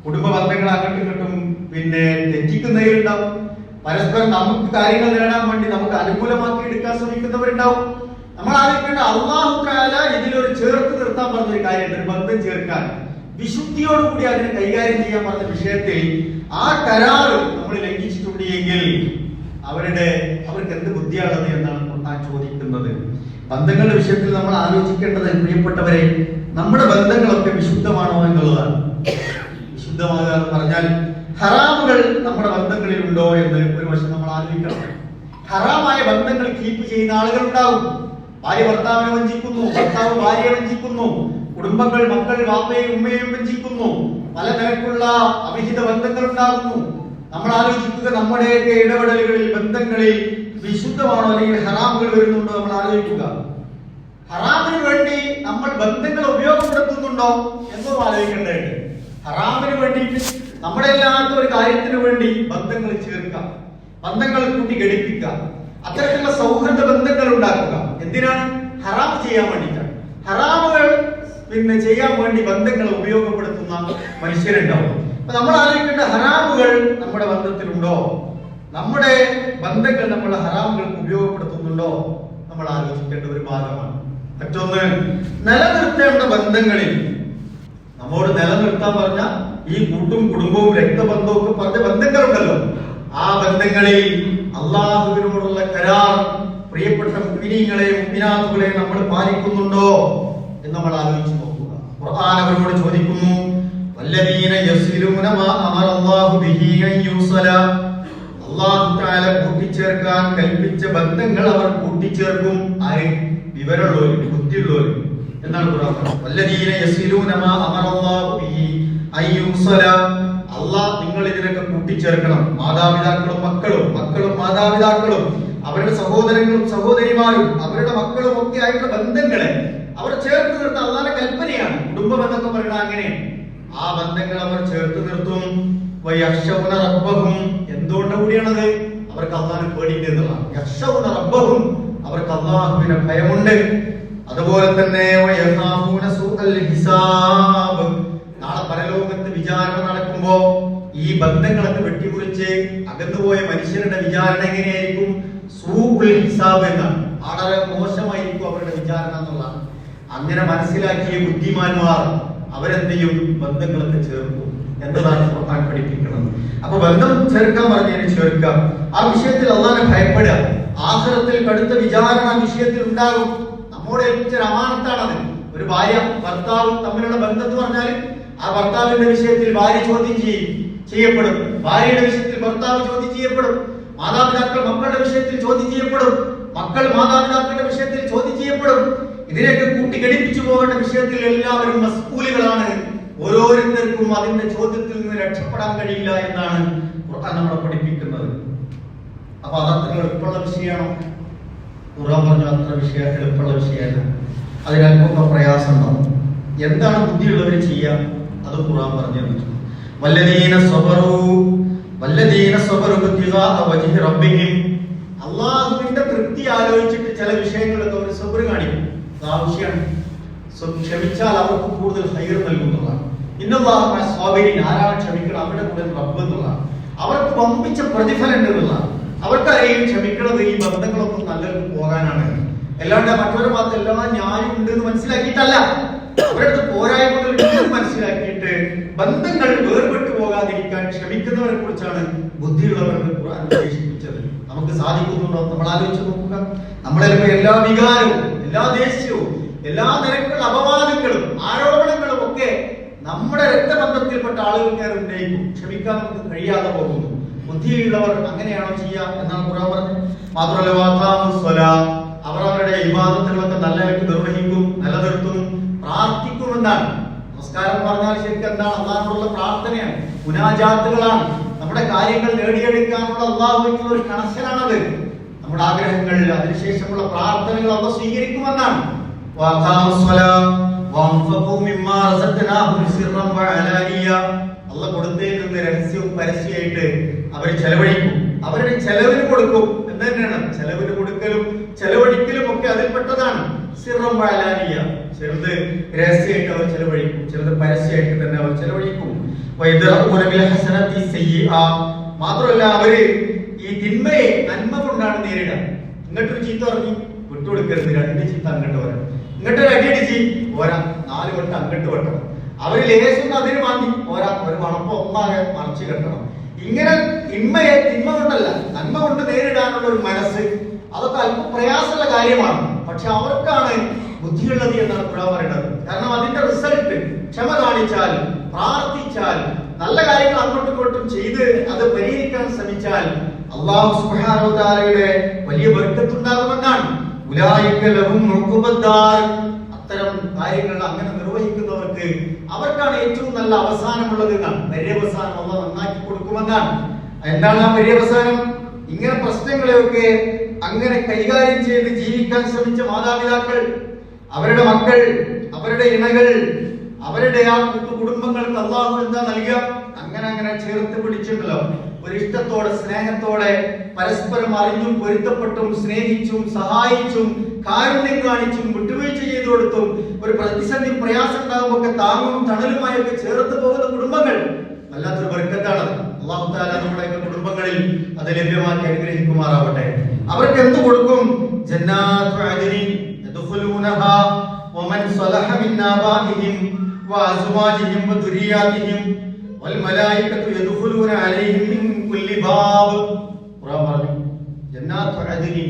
കുടുംബ ബന്ധങ്ങൾ അങ്ങോട്ടും ഇങ്ങോട്ടും തെറ്റിക്കുന്നതിലുണ്ടാവും, പരസ്പരം നമുക്ക് കാര്യങ്ങൾ നേടാൻ വേണ്ടി നമുക്ക് അനുകൂലമാക്കി എടുക്കാൻ ശ്രമിക്കുന്നവരുണ്ടാവും. നമ്മൾ ആലോചിക്കേണ്ട, അല്ലാഹു തആല ഇതിലൊരു ചേർത്ത് നിർത്താൻ പറഞ്ഞൊരു കാര്യമുണ്ട്, ഒരു ബന്ധം ചേർക്കാൻ, വിശുദ്ധിയോടുകൂടി അതിനെ കൈകാര്യം ചെയ്യാൻ പറഞ്ഞ വിഷയത്തിൽ ആ കരാറ് നമ്മൾ ലംഘിച്ചിട്ടുണ്ട് എങ്കിൽ അവർക്ക് എന്ത് ബുദ്ധിയാണത് എന്നാണ് ഖുർആൻ ചോദിക്കുന്നത്. ബന്ധങ്ങളുടെ വിഷയത്തിൽ നമ്മൾ ആലോചിക്കേണ്ടത്, പ്രിയപ്പെട്ടവരെ, നമ്മുടെ ബന്ധങ്ങളൊക്കെ വിശുദ്ധമാണോ എന്നുള്ളതാണ്. വിശുദ്ധമാകുക എന്ന് പറഞ്ഞാൽ ഹറാമുകൾ നമ്മുടെ ബന്ധങ്ങളിൽ ഉണ്ടോ എന്ന് ഒരു വശം നമ്മൾ ആലോചിക്കണം. ഹറാമായ ബന്ധങ്ങൾ കീപ്പ് ചെയ്യുന്ന ആളുകൾ ഉണ്ടാവും. ഭാര്യ ഭർത്താവിനെ വഞ്ചിക്കുന്നു, ഭർത്താവ് ഭാര്യയെ വഞ്ചിക്കുന്നു, കുടുംബങ്ങൾ മക്കൾ വാപ്പയും ഉമ്മയും വഞ്ചിക്കുന്നു, പല നിരക്കുള്ള അവിഹിത ബന്ധങ്ങൾ ഉണ്ടാകുന്നു. നമ്മൾ ആലോചിക്കുക, നമ്മുടെയൊക്കെ ഇടപെടലുകളിൽ, ബന്ധങ്ങളിൽ വിശുദ്ധമാണോ അല്ലെങ്കിൽ ഹറാമുകൾ വരുന്നുണ്ടോ നമ്മൾ ആലോചിക്കുക. ഹറാമിന് വേണ്ടി നമ്മൾ ബന്ധങ്ങൾ ഉപയോഗപ്പെടുത്തുന്നുണ്ടോ എന്നും ആലോചിക്കേണ്ടതുണ്ട്. ഹറാമിന് വേണ്ടിയിട്ട് നമ്മുടെ എല്ലാത്ത ഒരു കാര്യത്തിന് വേണ്ടി ബന്ധങ്ങൾ ചേർക്കാം, ബന്ധങ്ങൾ കൂട്ടി ഘടിപ്പിക്കുക, അത്തരത്തിലുള്ള സൗഹൃദ ബന്ധങ്ങൾ ഉണ്ടാക്കുക. എന്തിനാണ്? ഹറാം ചെയ്യാൻ വേണ്ടിയിട്ടാണ്. ഹറാമുകൾ ചെയ്യാൻ വേണ്ടി ബന്ധങ്ങൾ ഉപയോഗപ്പെടുത്തുന്ന മനുഷ്യരുണ്ടാവും. അപ്പൊ നമ്മൾ ആലോചിക്കേണ്ട, ഹറാമുകൾ നമ്മുടെ ബന്ധത്തിലുണ്ടോ? നമ്മുടെ ബന്ധങ്ങൾ നമ്മൾ ഹറാമുകൾക്ക് ഉപയോഗപ്പെടുത്തുന്നുണ്ടോ? നമ്മൾ ആലോചിക്കേണ്ട ഒരു ഭാഗമാണ്. മറ്റൊന്ന്, നിലനിർത്തേണ്ട ബന്ധങ്ങളിൽ നമ്മോട് നിലനിർത്താൻ പറഞ്ഞ ഈ കൂട്ടും കുടുംബവും രക്തബന്ധവും ഒക്കെ പറഞ്ഞ ബന്ധങ്ങളുണ്ടല്ലോ, ആ ബന്ധങ്ങളിൽ അള്ളാഹുവിനോടുള്ള കരാർ, പ്രിയപ്പെട്ട മുഅ്മിനീങ്ങളെ മുഅ്മിനാത്തുകളെ നമ്മൾ പാലിക്കുന്നുണ്ടോ എന്ന് നമ്മൾ ആലോചിച്ച് നോക്കുക. ഖുർആൻ അവരോട് ചോദിക്കുന്നു, വല്ലദീന യസ്ലൂന മാ അമറല്ലാഹു ബിഹി അൻ യുസല, അല്ലാഹു തആല കൂട്ടിച്ചേർക്കാൻ കൽപ്പിച്ച ബന്ധങ്ങൾ അവർ കൂട്ടിച്ചേർക്കും. ആര്? വിവരമുള്ളവർ, ബുദ്ധിയുള്ളവർ എന്നാണ് ഖുർആൻ പറയുന്നത്. വല്ലദീന യസ്ലൂന മാ അമറല്ലാഹു ബിഹി അൻ യുസല, അല്ലാഹ് നിങ്ങൾ ഇതിനൊക്കെ കൂട്ടിച്ചേർക്കണം. മാതാപിതാക്കളും മക്കളും, മക്കളും മാതാപിതാക്കളും, അവരുടെ സഹോദരങ്ങളും സഹോദരിമാരും, അവരുടെ മക്കളും ഒക്കെ ആയിട്ടുള്ള ബന്ധങ്ങളെ അവർ ചേർത്ത് നിർത്താൻ അല്ലാഹുവിന്റെ കൽപ്പനയാണ്. കുടുംബം എന്നൊക്കെ പറയുന്നത് അങ്ങനെയാണ്. ആ ബന്ധങ്ങൾ അവർ ചേർത്ത് നിർത്തും. വയഖ്ശൗന റബ്ബഹും, എന്തുകൊണ്ട് കൂടിയാണത്? അവർക്ക് അല്ലാഹുവിനെ പേടിയുണ്ട് എന്നുള്ളതാണ്. യഖ്ശൗന റബ്ബഹും, അവർക്ക് അല്ലാഹുവിനെ ഭയമുണ്ട്. അതുപോലെ തന്നെ വയഖാഫൂന സൂഅൽ ഹിസാബ്, നാളെ പരലോകത്ത് വിചാരണ നടക്കുമ്പോ ഈ ബന്ധങ്ങളൊക്കെ വെട്ടിമുറിച്ച് അകന്നുപോയ മനുഷ്യരുടെ വിചാരണ എങ്ങനെയായിരിക്കും? സൂഉൽ ഹിസാബ് എന്നാണ്. വളരെ മോശമായിരിക്കും അവരുടെ വിചാരണ എന്നുള്ളതാണ്. അങ്ങനെ മനസ്സിലാക്കിയ ബുദ്ധിമാന്മാർ അവരെന്ത് ചെയ്യും? ബന്ധങ്ങളൊക്കെ ചേർക്കും എന്നതാണ് ഖുർആൻ പഠിപ്പിക്കുന്നത്. അപ്പൊ ബന്ധം ചേർക്കാൻ പറഞ്ഞതിന് ചേർക്കാം. ആ വിഷയത്തിൽ അള്ളാഹനെ ഭയപ്പെടുക. ആഖിറത്തിൽ കടുത്ത വിചാരണ വിഷയത്തിൽ ഉണ്ടാകും. നമ്മോട് ഏൽപ്പിച്ചൊരു അമാനത്താണത്. ഒരു ഭാര്യ ഭർത്താവും തമ്മിലുള്ള ബന്ധം എന്ന് പറഞ്ഞാൽ ആ ഭർത്താവിന്റെ വിഷയത്തിൽ ഭാര്യ ചോദ്യം ചെയ്യപ്പെടും, ഭാര്യയുടെ വിഷയത്തിൽ ഭർത്താവ് ചോദ്യം ചെയ്യപ്പെടും, മാതാപിതാക്കൾ മക്കളുടെ വിഷയത്തിൽ ചോദ്യം ചെയ്യപ്പെടും, മക്കൾ മാതാപിതാക്കളുടെ വിഷയത്തിൽ ചോദ്യം ചെയ്യപ്പെടും. ഇതിനെയൊക്കെ കൂട്ടിഘടിപ്പിച്ചു പോകേണ്ട വിഷയത്തിൽ എല്ലാവരും മസ്ഊലുകളാണ്. ഓരോരുത്തർക്കും അതിന്റെ ചോദ്യത്തിൽ നിന്ന് രക്ഷപ്പെടാൻ കഴിയില്ല എന്നാണ് ഖുർആൻ നമ്മളെ പഠിപ്പിക്കുന്നത്. അപ്പൊ അതത്ര എളുപ്പമുള്ള വിഷയമാണോ? ഖുർആൻ പറഞ്ഞു അത്ര എളുപ്പമുള്ള വിഷയമല്ല. അതിനല്പം പ്രയാസം ഉണ്ടാവും. എന്താണ് ബുദ്ധിയുള്ളവർ ചെയ്യുക? അത് ഖുർആൻ പറഞ്ഞു തന്നിട്ടുണ്ട്. വല്ലദീന സബറു ഇബ്തിഗാഅ വജ്ഹി റബ്ബിഹിം. അല്ലാഹുവിന്റെ തൃപ്തി ആലോചിച്ചിട്ട് ചില വിഷയങ്ങളൊക്കെ അവർ സബർ കാണിക്കും. ആവശ്യമാണ്. ക്ഷമിച്ചാൽ അവർക്ക് കൂടുതൽ ഹൈർ നൽകുന്നതാണ്. ഇന്നല്ലാഹ മഅ സ്വാബിരീൻ. ആരാണ് ക്ഷമിക്കണം അവരുടെ കൂടെ റബ്ബ് എന്നുള്ളതാണ്. അവർക്ക് വമ്പിച്ച പ്രതിഫലം ഉണ്ടെന്നുള്ളതാണ്. അവർക്കറിയും ക്ഷമിക്കുന്നത് ഈ ബന്ധങ്ങളൊക്കെ നല്ലത് പോകാനാണ്. അല്ലാണ്ട് മറ്റൊരു ഭാഗത്ത് എല്ലാം ന്യായം ഉണ്ട് എന്ന് മനസ്സിലാക്കിയിട്ടല്ല, അവരുടെ പോരായ്മകൾ മനസ്സിലാക്കിയിട്ട് ബന്ധങ്ങൾ വേർപെട്ടു പോകാതിരിക്കാൻ ക്ഷമിക്കുന്നവരെ കുറിച്ചാണ് ബുദ്ധിയുള്ളവർക്ക് ഖുർആൻ ഉദ്ദേശിപ്പിച്ചത്. നമുക്ക് സാധിക്കുന്നുണ്ടോ? നമ്മൾ ആലോചിച്ച് നോക്കുക. നമ്മളിപ്പോ എല്ലാ വികാരവും, എല്ലാ ദേഷ്യവും, എല്ലാ നിരക്കുള്ള അപവാദങ്ങളും ആരോപണങ്ങളും ഒക്കെ നമ്മുടെ രക്തബന്ധത്തിൽപ്പെട്ട ആളുകൾക്ക് ഉന്നയിക്കും. ക്ഷമിക്കാൻ നമുക്ക് കഴിയാതെ പോകുന്നു. ബുദ്ധിയുള്ളവർ അങ്ങനെയാണോ ചെയ്യുക എന്നാണ് ഖുർആൻ പറഞ്ഞത്. മാത്രമല്ല അവർ അവരുടെ ഇബാദത്തുകളൊക്കെ നല്ലതായിട്ട് നിർവഹിക്കും, നിലനിർത്തും, പ്രാർത്ഥിക്കുമെന്നാണ്. നമസ്കാരം പറഞ്ഞാൽ ശരിക്കും എന്താണ്? അള്ളാഹുവിനുള്ള പ്രാർത്ഥനയാണ്, മുനാജാത്തുകളാണ്. നമ്മുടെ കാര്യങ്ങൾ നേടിയെടുക്കാനുള്ള അള്ളാഹുവിനുള്ള ഒരു കണക്ഷനാണത്. നമ്മുടെ ആഗ്രഹങ്ങൾ, അതിനുശേഷമുള്ള പ്രാർത്ഥനകൾ അള്ളാഹു സ്വീകരിക്കുമെന്നാണ്. അള്ളാഹ് കൊടുത്തതിൽ നിന്ന് രഹസ്യവും പരസ്യമായിട്ട് അവർ ചെലവഴിക്കും. അവരുടെ ചെലവിന് കൊടുക്കും എന്ന് തന്നെയാണ്. ചെലവിന് കൊടുക്കലും ചെലവഴിക്കലും ഒക്കെ അതിൽപ്പെട്ടതാണ്. സിർറൻ വഅലാനിയ. ചിലത് രഹസ്യമായിട്ട് അവർ ചെലവഴിക്കും, ചിലത് പരസ്യമായിട്ട് തന്നെ അവർ ചെലവഴിക്കും. മാത്രമല്ല അവര് ഈ തിന്മയെ നന്മ കൊണ്ടാണ് നേരിടുക. ഇങ്ങോട്ടൊരു ചീത്ത പറഞ്ഞു വിട്ടുകൊടുക്കരുത്, 2 ചീത്ത അങ്ങോട്ട് വരണം. ഇങ്ങോട്ടൊരു അടിയടിച്ച് പോരാ, 4 വട്ടം അങ്ങോട്ട് വെട്ടണം. അവര് ലേശം അതിന് വാങ്ങി പോരാ, ഒരു വണപ്പം ഒന്നാകെ മറിച്ച് കെട്ടണം. ഇങ്ങനെ തിന്മയെ തിന്മ കൊണ്ടല്ല നന്മ കൊണ്ട് നേരിടാനുള്ള ഒരു മനസ്സ്, അതൊക്കെ അല്പം പ്രയാസമുള്ള കാര്യമാണ്. പക്ഷെ അവർക്കാണ് ബുദ്ധിയുള്ളത് എന്നാണ് ഖുർആൻ പറയുന്നത്. കാരണം അതിന്റെ റിസൾട്ട് ക്ഷമ കാണിച്ചാൽ, പ്രാർത്ഥിച്ചാൽ, നല്ല കാര്യങ്ങൾ അങ്ങോട്ടും ഇങ്ങോട്ടും ചെയ്ത് അത് പരിഹരിക്കാൻ ശ്രമിച്ചാൽ അല്ലാഹു സുബ്ഹാനഹു വ തആലയുടെ വലിയ ബർക്കത്ത് ഉണ്ടാകുമെന്നാണ്. ഉലൈക ലഹും ഉഖുബദ്ദാർ. അത്തരം കാര്യങ്ങൾ അങ്ങനെ നിർവഹിക്കുന്നവർക്ക് അവർക്കാണ് ഏറ്റവും നല്ല അവസാനമുള്ളത് എന്നാണ്. പര്യവസാനം അല്ലാഹു നന്നാക്കി കൊടുക്കുമെന്നാണ്. എന്താണ് ആ പര്യവസാനം? ഇങ്ങനെ പ്രശ്നങ്ങളെയൊക്കെ അങ്ങനെ കൈകാര്യം ചെയ്ത് ജീവിക്കാൻ ശ്രമിച്ച മാതാപിതാക്കൾ, അവരുടെ മക്കൾ, അവരുടെ ഇണകൾ, അവരുടെ ആ കുടുംബങ്ങൾക്ക് അല്ലാഹു എന്താ നൽകുക? അങ്ങനെ ചേർത്ത് പിടിച്ചിട്ടുണ്ടല്ലോ, ഒരു ഇഷ്ടത്തോടെ സ്നേഹത്തോടെ പരസ്പരം അറിഞ്ഞും പൊരുത്തപ്പെട്ടും സ്നേഹിച്ചും സഹായിച്ചും കാരുണ്യം കാണിച്ചും വിട്ടുവീഴ്ച ചെയ്തു കൊടുത്തും ഒരു പ്രതിസന്ധി പ്രയാസം ഉണ്ടാകുമ്പോൾ താങ്ങും തണലുമായൊക്കെ ചേർത്ത് പോകുന്ന കുടുംബങ്ങൾ വല്ലാത്തൊരു ബർക്കത്താണ്. അല്ലാഹു തആല നമ്മുടെ കുടുംബങ്ങളിൽ അത് ലഭ്യമാക്കി അനുഗ്രഹിക്കുമാറാവട്ടെ. അവർക്ക് എന്ത് കൊടുക്കും? ജന്നാത്തു അദ്നിൻ യദ്ഖുലൂനഹാ വമൻ സ്വലഹ മിൻ ആബാഇഹിം വഅസ്വാജിഹിം വദുരിയാതിഹിം വൽ മലായികതു യദ്ഖുലൂന അലൈഹിം മിൻ കുല്ലി ബാബ്. ഖുർആൻ പറഞ്ഞു ജന്നാത്തു അദ്നിൻ,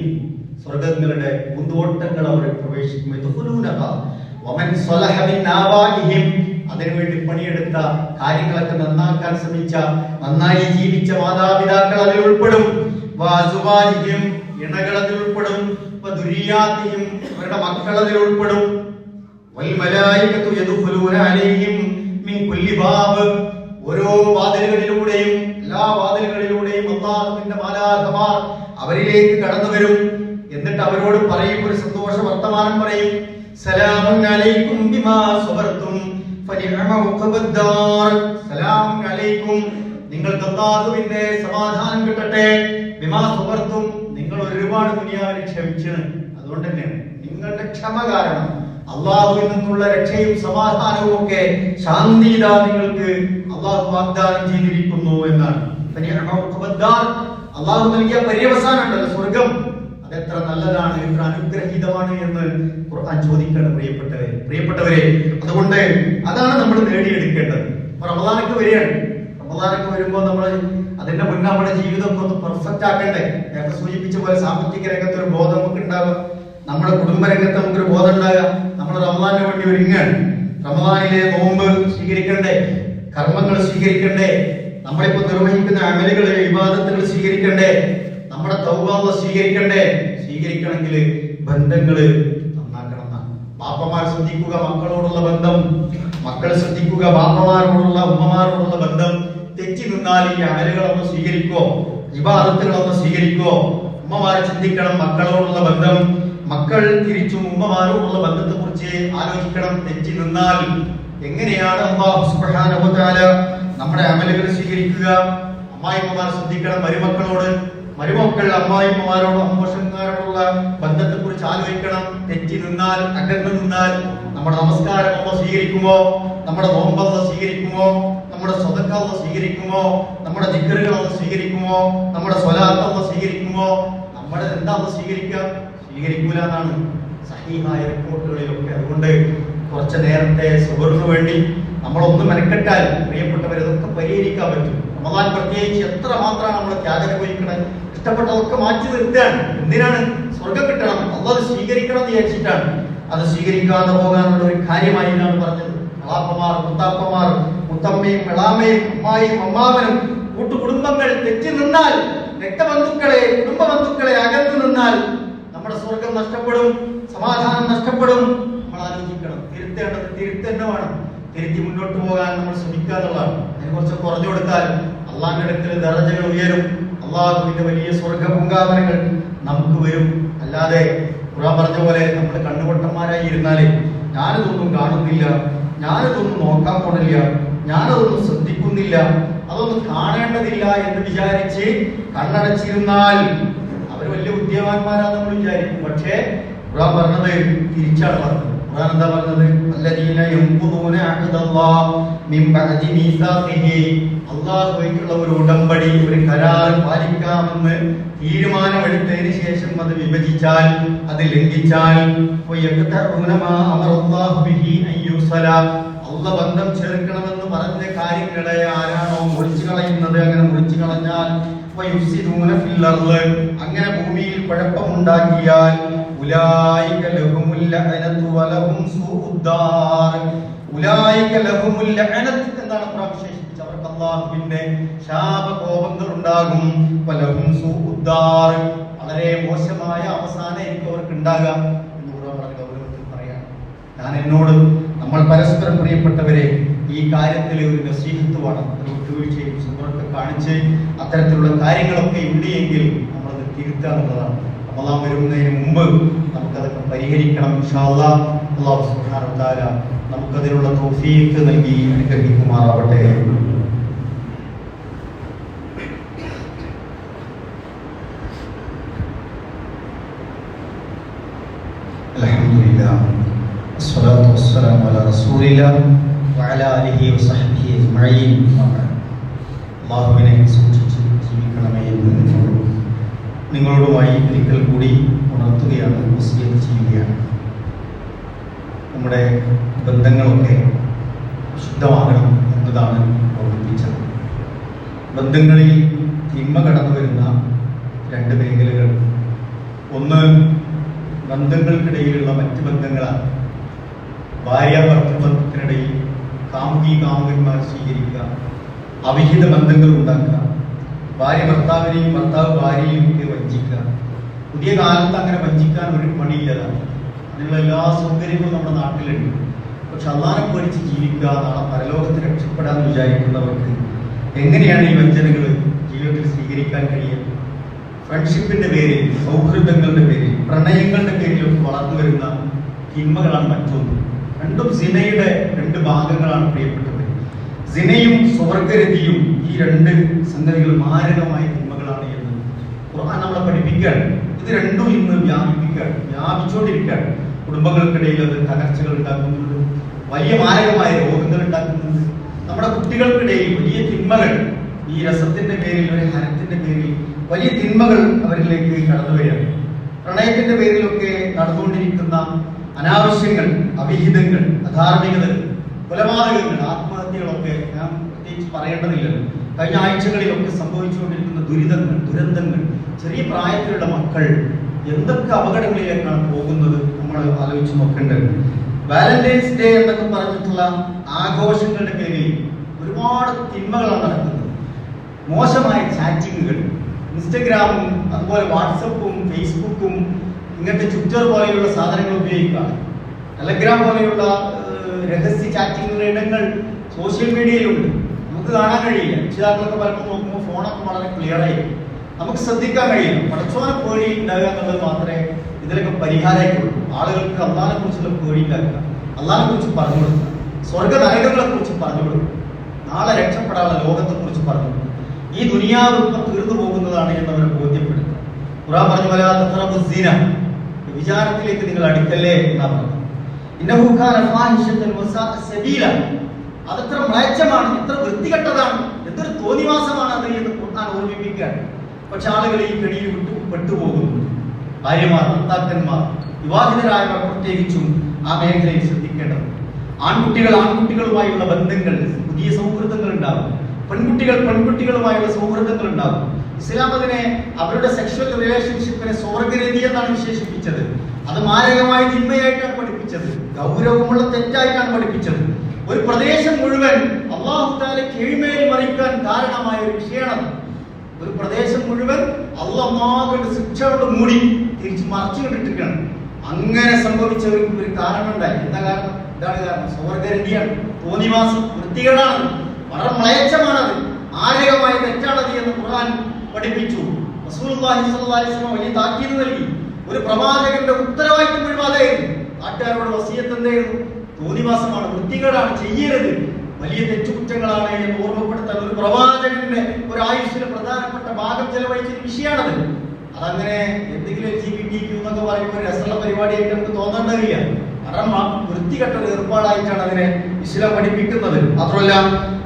സ്വർഗ്ഗങ്ങളുടെ പൂന്തോട്ടങ്ങൾ അവർ പ്രവേശിക്കും. യദ്ഖുലൂനഹാ വമൻ സ്വലഹ മിൻ ആബാഇഹിം, അതിനുവേണ്ടി പണിയെടുത്ത കാര്യങ്ങളൊക്കെ നന്നാക്കാൻ ശ്രമിച്ച, നന്നായി ജീവിച്ച മാതാപിതാക്കൾ അതിൽ ഉൾപ്പെടും. വഅസ്വാജിഹിം, ഇണകൾ അതിൽ ഉൾപ്പെടും. വദുരിയാതിഹിം, അവരുടെ മക്കൾ അതിൽ ഉൾപ്പെടും. വൽ മലായികതു യദ്ഖുലൂന അലൈഹിം മിൻ കുല്ലി ബാബ്, ഓരോ വാതിലുകളിലൂടെയും എല്ലാ വാതിലുകളിലൂടെയും അല്ലാഹുവിന്റെ മാലാഖമാർ അവരിലേക്ക് കടന്നു വരും. എന്നിട്ട് അവരോട് പറയും, ഒരു സന്തോഷ വർത്തമാനം പറയും. സലാമുൻ അലൈക്കും ബിമാ സബർതും ഫനിഅമ ഉഖബദ്ദാർ. സലാമുൻ അലൈക്കും, നിങ്ങൾക്ക് അല്ലാഹുവിന്റെ സമാധാനം കിട്ടട്ടെ. ബിമാ സബർതും, നിങ്ങൾ ഒരുപാട് ദുനിയാവിൽ ക്ഷമിച്ചു. അതുകൊണ്ട് തന്നെ നിങ്ങളുടെ ക്ഷമ കാരണം അള്ളാഹുവിൽ നിന്നുള്ള രക്ഷയും സമാധാനവും ഒക്കെ ശാന്തിയിതാ നിങ്ങൾക്ക് അള്ളാഹു വാഗ്ദാനം ചെയ്തിരിക്കുന്നു. എന്നാണ്. അള്ളാഹു നൽകിയ പര്യവസാനമുണ്ടല്ലോ സ്വർഗം, അതെത്ര നല്ലതാണ്, എത്ര അനുഗ്രഹീതമാണ് എന്ന് ഖുർആൻ ചോദിക്കണം പ്രിയപ്പെട്ടവരെ. അതുകൊണ്ട് അതാണ് നമ്മൾ നേടിയെടുക്കേണ്ടത്. റമദാനൊക്കെ വരികയാണ്. റമദാനൊക്കെ വരുമ്പോൾ നമ്മൾ അതിന്റെ മുന്നേ നമ്മുടെ ജീവിതമൊക്കെ ഒന്ന് പെർഫെക്റ്റ് ആക്കണ്ടേ. നേരത്തെ സൂചിപ്പിച്ച പോലെ സാമ്പത്തിക രംഗത്ത് ഒരു ബോധം നമുക്ക് ഉണ്ടാവുക, നമ്മുടെ കുടുംബ രംഗത്ത് നമുക്കൊരു ബോധം ഉണ്ടാകുക. നമ്മൾ റമദാനിന് വേണ്ടി ഒരുങ്ങാണ്. റമദാനിലെ നോമ്പ് സ്വീകരിക്കണ്ടേ, കർമ്മങ്ങൾ സ്വീകരിക്കണ്ടേ, നമ്മളിപ്പോ നിർവഹിക്കുന്ന അമലുകൾ ഇബാദത്തുകൾ സ്വീകരിക്കണ്ടേ, നമ്മുടെ തൗബ സ്വീകരിക്കണ്ടേ. സ്വീകരിക്കണമെങ്കിൽ ബന്ധങ്ങള് നന്നാക്കണം. ബാപ്പമാർ ശ്രദ്ധിക്കുക മക്കളോടുള്ള ബന്ധം, മക്കൾ ശ്രദ്ധിക്കുക ബാപ്പമാരോടുള്ള ഉമ്മമാരോടുള്ള ബന്ധം. തെറ്റി നിന്നാൽ ഈ അമലുകളൊന്ന് സ്വീകരിക്കോ, ഇബാദത്തുകളൊന്ന് സ്വീകരിക്കോ. ഉമ്മമാരെ ചിന്തിക്കണം മക്കളോടുള്ള ബന്ധം, മക്കൾ തിരിച്ചും ഉമ്മമാരോടുള്ള ബന്ധത്തെ കുറിച്ച് ആലോചിക്കണം. തെറ്റി നിന്നാൽ എങ്ങനെയാണ് അല്ലാഹു സുബ്ഹാനഹു വ തആല നമ്മുടെ അമലുകൾ സ്വീകരിക്കുക? അമ്മായിമ്മമാർ ശ്രദ്ധിക്കണം മരുമക്കളോട്, മരുമക്കൾ അമ്മായിമ്മമാരോടും അമ്മോഷന്മാരോടുള്ള ബന്ധത്തെ കുറിച്ച് ആലോചിക്കണം. തെറ്റി നിന്നാൽ, അകന്നു നിന്നാൽ നമ്മുടെ നമസ്കാരം അല്ലാഹു സ്വീകരിക്കുമോ, നമ്മുടെ നോമ്പ് അല്ലാഹു സ്വീകരിക്കുമോ, നമ്മുടെ സ്വതക്ക അല്ലാഹു സ്വീകരിക്കുമോ, നമ്മുടെ ദിക്റുകൾ അല്ലാഹു സ്വീകരിക്കുമോ, നമ്മുടെ സ്വലാത്ത് അല്ലാഹു സ്വീകരിക്കുമോ? നമ്മുടെ എന്താ അല്ലാഹു സ്വീകരിക്കൂല എന്നാണ് സഹീഹായ റിപ്പോർട്ടുകളിലൊക്കെ. അതുകൊണ്ട് കുറച്ച് നേരത്തെ സുബറിന് വേണ്ടി നമ്മളൊന്ന് മെനക്കെട്ടാൽ പ്രിയപ്പെട്ടവർ ഇതൊക്കെ പരിഹരിക്കാൻ പറ്റും. റമദാൻ പ്രത്യേകിച്ച് എത്ര മാത്രമാണ് നമ്മൾ ത്യാഗം അനുഭവിക്കണം. ഇഷ്ടപ്പെട്ടതൊക്കെ മാറ്റി നിർത്തുകയാണ്. എന്തിനാണ്? സ്വർഗം കിട്ടണം, അല്ലാഹു സ്വീകരിക്കണം എന്ന് വിചാരിച്ചിട്ടാണ്. അത് സ്വീകരിക്കാതെ പോകാനുള്ള ഒരു കാര്യമായി എന്നാണ് പറഞ്ഞത്. അളാപ്പമാർ, മുത്താപ്പമാർ, മുത്തമ്മയും എളാമയും അമ്മായും അമ്മാവനും കൂട്ടുകുടുംബങ്ങൾ തെറ്റി നിന്നാൽ, രക്തബന്ധുക്കളെ കുടുംബ ബന്ധുക്കളെ അകന്നു നിന്നാൽ നമ്മുടെ സ്വർഗം നഷ്ടപ്പെടും, സമാധാനം നഷ്ടപ്പെടും. നമ്മൾ ആലോചിക്കണം. തിരുത്തേണ്ടത് തിരുത്തന്നെ വേണം. തിരുത്തി മുന്നോട്ട് പോകാൻ നമ്മൾ ശ്രമിക്കുക എന്നുള്ളതാണ്. അതിനെ കുറച്ച് കുറഞ്ഞു കൊടുത്താൽ അള്ളാഹിന്റെ അടുക്കൽ ദറജകൾ ഉയരും, അള്ളാഹുവിന്റെ വലിയ സ്വർഗ പൂങ്കാവനങ്ങൾ നമുക്ക് വരും. അല്ലാതെ ഖുർആൻ പറഞ്ഞ പോലെ നമ്മൾ കണ്ണുപൊട്ടന്മാരായി ഇരുന്നാലേ ഞാനിതൊന്നും കാണുന്നില്ല, ഞാനിതൊന്നും നോക്കാൻ പോണില്ല, ഞാനതൊന്നും ശ്രദ്ധിക്കുന്നില്ല, അതൊന്നും കാണേണ്ടതില്ല എന്ന് വിചാരിച്ച് കണ്ണടച്ചിരുന്നാൽ അവർ വലിയ ബുദ്ധിമാന്മാരാന്ന് നമ്മൾ വിചാരിക്കും. പക്ഷേ ഖുർആൻ പറഞ്ഞത് തിരിച്ചാണ് പറഞ്ഞത്. ഖുർആൻ എന്താ പറഞ്ഞത്? അല്ലദീന യൻഖുദൂന അഹ്ദല്ലാഹ് മിൻ ബഅദി മീസാഖിഹി, അല്ലാഹുവായിട്ടുള്ള ഒരു ഉടമ്പടി, ഒരു കരാർ പാലിക്കാമെന്ന് തീരുമാനമെടുത്തതിന് ശേഷം അത് വിഭജിച്ചാൽ, അത് ലംഘിച്ചാൽ, വയഖതഊന മാ അമറല്ലാഹു ബിഹി അയ്യുസല, അല്ലാഹു ബന്ധം ചേർക്കണമെന്ന് പറഞ്ഞ കാര്യങ്ങളെ ആരാണോ മുറിച്ചു കളയുന്നത്, അങ്ങനെ മുറിച്ചു കളഞ്ഞാൽ, വയുഫ്സിദൂന ഫിൽ അർള്, അങ്ങനെ ഭൂമിയിൽ കുഴപ്പമുണ്ടാക്കിയാൽ, ഉലൈക ലഹുമുൽ ലഅനതു വലഹും സൂഉദ്ദാർ, ഉലൈക ലഹുമുൽ ലഅനത്ത് എന്നാണ് ഖുർആൻ വിശേഷിപ്പിച്ചത്. അവർക്ക് അല്ലാഹുവിന്റെ ശാപകോപങ്ങൾ ഉണ്ടാകും. വലഹും സൂഉദ്ദാർ, വളരെ മോശമായ അവസാനമായിരിക്കും അവർക്ക് ഉണ്ടാകുക എന്ന് ഖുർആൻ പറയാണ്. ഞാൻ എന്നോട് നമ്മൾ പരസ്പരം പ്രിയപ്പെട്ടവരെ ഈ കാര്യത്തിൽ ഒരു നസീഹത്ത് വേണം. ഒരു വിട്ടുവീഴ്ചയും സുഹൃത്തൊക്കെ കാണിച്ച് അത്തരത്തിലുള്ള കാര്യങ്ങളൊക്കെ ഉണ്ടെങ്കിൽ നമ്മളത് തിരുത്തുക എന്നുള്ളതാണ്. റമദാൻ വരുന്നതിന് മുമ്പ് നമുക്കതൊക്കെ പരിഹരിക്കണം. ഇൻഷാ അല്ലാഹ് അല്ലാഹു സുബ്ഹാനഹു വ തആല നമുക്കതിനുള്ള തൗഫീഖ് നൽകി അനുഗ്രഹിക്കുമാറാവട്ടെ. അൽഹംദുലില്ലാഹ് വസ്സലാത്തു വസ്സലാമു അലാ റസൂലില്ലാഹ് വഅലാ ആലിഹി വസഹ്ബിഹി അജ്മഈൻ. അല്ലാഹുവിനെ സൂക്ഷിച്ച് ജീവിക്കണമേ എന്ന് നിങ്ങളോടുമായി ഒരിക്കൽ കൂടി ഉണർത്തുകയാണ്, വസിയത്ത് ചെയ്യുകയാണ്. നമ്മുടെ ബന്ധങ്ങളൊക്കെ ശുദ്ധമാകണം എന്നതാണ് ഓർമ്മിപ്പിച്ചത്. ബന്ധങ്ങളിൽ തിന്മ കടന്നു വരുന്ന രണ്ട് മേഖലകൾ. ഒന്ന്, ബന്ധങ്ങൾക്കിടയിലുള്ള മറ്റ് ബന്ധങ്ങളാണ്. ഭാര്യ ഭർത്തൃബന്ധത്തിനിടയിൽ കാമുകി കാമുകന്മാർ സ്വീകരിക്കുക, അവിഹിത ബന്ധങ്ങൾ ഉണ്ടാക്കുക, ഭാര്യ ഭർത്താവിനെയും ഭർത്താവ് ഭാര്യയെയും ഒക്കെ വഞ്ചിക്കുക. പുതിയ കാലത്ത് അങ്ങനെ വഞ്ചിക്കാൻ ഒരു പണിയില്ലതാണ്. അതിനുള്ള എല്ലാ സൗകര്യങ്ങളും നമ്മുടെ നാട്ടിലുണ്ട്. പക്ഷെ അള്ളാഹനെ പേടിച്ച് ജീവിക്കുക, നാളെ പരലോകത്ത് രക്ഷപ്പെടാന്ന് വിചാരിക്കുന്നവർക്ക് എങ്ങനെയാണ് ഈ വഞ്ചനകൾ ജീവിതത്തിൽ സ്വീകരിക്കാൻ കഴിയുക? ഫ്രണ്ട്ഷിപ്പിന്റെ പേരിൽ, സൗഹൃദങ്ങളുടെ പേരിൽ, പ്രണയങ്ങളുടെ പേരിലൊക്കെ വളർന്നു വരുന്ന തിന്മകളാണ് മറ്റൊന്ന്. രണ്ടും സിനയുടെ രണ്ട് ഭാഗങ്ങളാണ് പ്രിയപ്പെട്ടവർ. സിനയും സ്വർഗരതിയും, ഈ രണ്ട് സംഗതികൾ മാരകമായ തിന്മകളാണ് എന്ന് ഖുർആൻ നമ്മളെ പഠിപ്പിക്കുകയാണ്. ഇത് രണ്ടും ഇന്ന് വ്യാപിച്ചുകൊണ്ടിരിക്കുകയാണ്. കുടുംബങ്ങൾക്കിടയിൽ അത് തകർച്ചകൾ ഉണ്ടാക്കുന്നുണ്ട്, വലിയ മാരകമായ രോഗങ്ങൾ ഉണ്ടാക്കുന്നുണ്ട്. നമ്മുടെ കുട്ടികൾക്കിടയിൽ വലിയ തിന്മകൾ ഈ രസത്തിന്റെ പേരിൽ, ഒരു ഹരത്തിന്റെ പേരിൽ വലിയ തിന്മകൾ അവരിലേക്ക് കടന്നു വരികയാണ്. പ്രണയത്തിന്റെ പേരിലൊക്കെ നടന്നുകൊണ്ടിരിക്കുന്ന അനാവശ്യങ്ങൾ, അവിഹിതങ്ങൾ, അധാർമികതകൾ, കൊലപാതകങ്ങൾ, ആത്മഹത്യകളൊക്കെ ഞാൻ പ്രത്യേകിച്ച് പറയേണ്ടതില്ലല്ലോ. കഴിഞ്ഞ ആഴ്ചകളിലൊക്കെ സംഭവിച്ചുകൊണ്ടിരിക്കുന്ന ദുരന്തങ്ങൾ, ചെറിയ പ്രായത്തിലുള്ള മക്കൾ എന്തൊക്കെ അപകടങ്ങളിലേക്കാണ് പോകുന്നത് നമ്മൾ ആലോചിച്ച് നോക്കേണ്ടത്. വാലന്റൈൻസ് ഡേ എന്നൊക്കെ പറഞ്ഞിട്ടുള്ള ആഘോഷങ്ങളുടെ പേരിൽ ഒരുപാട് തിന്മകളാണ് നടക്കുന്നത്. മോശമായ ചാറ്റിങ്ങുകൾ, ഇൻസ്റ്റഗ്രാമും അതുപോലെ വാട്സപ്പും ഫേസ്ബുക്കും ഇങ്ങനത്തെ ട്വിറ്റർ പോലെയുള്ള സാധനങ്ങൾ ഉപയോഗിക്കുക, ടെലഗ്രാം പോലെയുള്ള രഹസ്യ ചാറ്റിങ്ങുകളുടെ ഇടങ്ങൾ സോഷ്യൽ മീഡിയയിലുണ്ട്. നമുക്ക് കാണാൻ കഴിയില്ല. രക്ഷിതാക്കളൊക്കെ പലപ്പോൾ നോക്കുമ്പോൾ ഫോണൊക്കെ വളരെ ക്ലിയറായി നമുക്ക് ശ്രദ്ധിക്കാൻ കഴിയില്ല. പടച്ചോനെ പേടി ഉണ്ടാകുക എന്നുള്ളത് മാത്രമേ ഇതിലൊക്കെ പരിഹാരമായിട്ടുള്ളൂ. ആളുകൾക്ക് അള്ളാഹിനെ കുറിച്ചുള്ള പേടി ഉണ്ടാക്കുക, അള്ളാഹിനെ കുറിച്ച് പറഞ്ഞു കൊടുക്കുക, സ്വർഗ നരകങ്ങളെ കുറിച്ച് പറഞ്ഞു കൊടുക്കുക, നാളെ രക്ഷപ്പെടാനുള്ള ലോകത്തെ കുറിച്ച് പറഞ്ഞു കൊടുക്കുക. ഈ ദുനിയാവ് ഇപ്പം തീർന്നു പോകുന്നതാണ് എന്നവരെ ബോധ്യപ്പെടുത്തുക. ഖുർആൻ പറഞ്ഞു, വലാ തഖറബു സിന, വിചാരത്തിലേക്ക് നിങ്ങൾ അടുക്കല്ലേ എന്നാണ് പറഞ്ഞത്. ഇന്നഹു കാന ഫാഹിശതൻ വസാഅ സബീല, അതത്ര മ്ലേച്ഛമാണ്, എത്ര വൃത്തികെട്ടതാണ്, എന്തൊരു തോന്നിവാസമാണ് അത് എന്ന് ഖുർആൻ ഓർമ്മിപ്പിക്കുകയാണ്. പക്ഷെ ആളുകൾ ഈ കെണിയിൽ പെട്ടുപോകുന്നു. ഭാര്യമാർ, ഭർത്താക്കന്മാർ, വിവാഹിതരായവർ പ്രത്യേകിച്ചും ആ മേഖലയിൽ ശ്രദ്ധിക്കേണ്ടത്. ആൺകുട്ടികളുമായുള്ള ബന്ധങ്ങൾ, പുതിയ സൗഹൃദങ്ങൾ ഉണ്ടാകും. പെൺകുട്ടികളുമായുള്ള സൗഹൃദങ്ങൾ ഉണ്ടാകും. ഇസ്ലാം അതിനെ, അവരുടെ സെക്ഷൽ റിലേഷൻഷിപ്പിനെ സ്വർഗ്ഗരതി എന്നാണ് വിശേഷിപ്പിച്ചത്. അത് മാരകമായ തിന്മയായിട്ടാണ് പഠിപ്പിച്ചത്, ഗൗരവമുള്ള തെറ്റായിട്ടാണ് പഠിപ്പിച്ചത്. ഒരു പ്രദേശം മുഴുവൻ അല്ലാഹു തആല കീഴ്മേൽ മറിക്കാൻ കാരണമായ ഒരു വിഷയമാണ്. ഒരു പ്രദേശം മുഴുവൻ അല്ലാഹുവിന്റെ ശിക്ഷ കൊണ്ട് മൂടി തിരിച്ച് മറച്ചു കൊണ്ടിട്ടിരിക്കുകയാണ്. അങ്ങനെ സംഭവിച്ച ഒരു കാരണം ഉണ്ടായി. എന്താ കാരണം? ഇതാണ് കാരണം. സ്വർഗ്ഗരതിയാണ്, തോന്നിവാസം, വൃത്തികേടാണ്, വളരെ മ്ലേച്ഛമാണത്, മാരകമായ തെറ്റാണത് എന്ന് ഖുർആൻ പഠിപ്പിച്ചു. റസൂലുള്ളാഹി സ്വല്ലല്ലാഹു അലൈഹി വസല്ലം വലിയ താക്കീത് നൽകി. ഒരു പ്രവാചകന്റെ ഉത്തരവാദിത്വം മുഴുവനായിരുന്നു. നാട്ടുകാരോട് വസിയത്ത് എന്തായിരുന്നു? തോന്നിവാസമാണ്, വൃത്തികേടാണ്, ചെയ്യരുത്, വലിയ തെറ്റുകുറ്റങ്ങളാണ് എന്ന് ഓർമ്മപ്പെടുത്താൻ ഒരു പ്രവാചകന്റെ ഒരു ആയുസ്സിലെ പ്രധാനപ്പെട്ട ഭാഗം ചെലവഴിച്ചൊരു വിഷയമാണത്. അതങ്ങനെ എന്തെങ്കിലും LGBTQ എന്നൊക്കെ പറയുമ്പോൾ ഒരു രസമുള്ള പരിപാടിയായിട്ട് നമുക്ക് തോന്നേണ്ടതില്ല. കാരണം വൃത്തികെട്ട ഒരു ഏർപ്പാടായിട്ടാണ് അതിനെ ഇസ്ലാം പഠിപ്പിക്കുന്നത്. മാത്രമല്ല,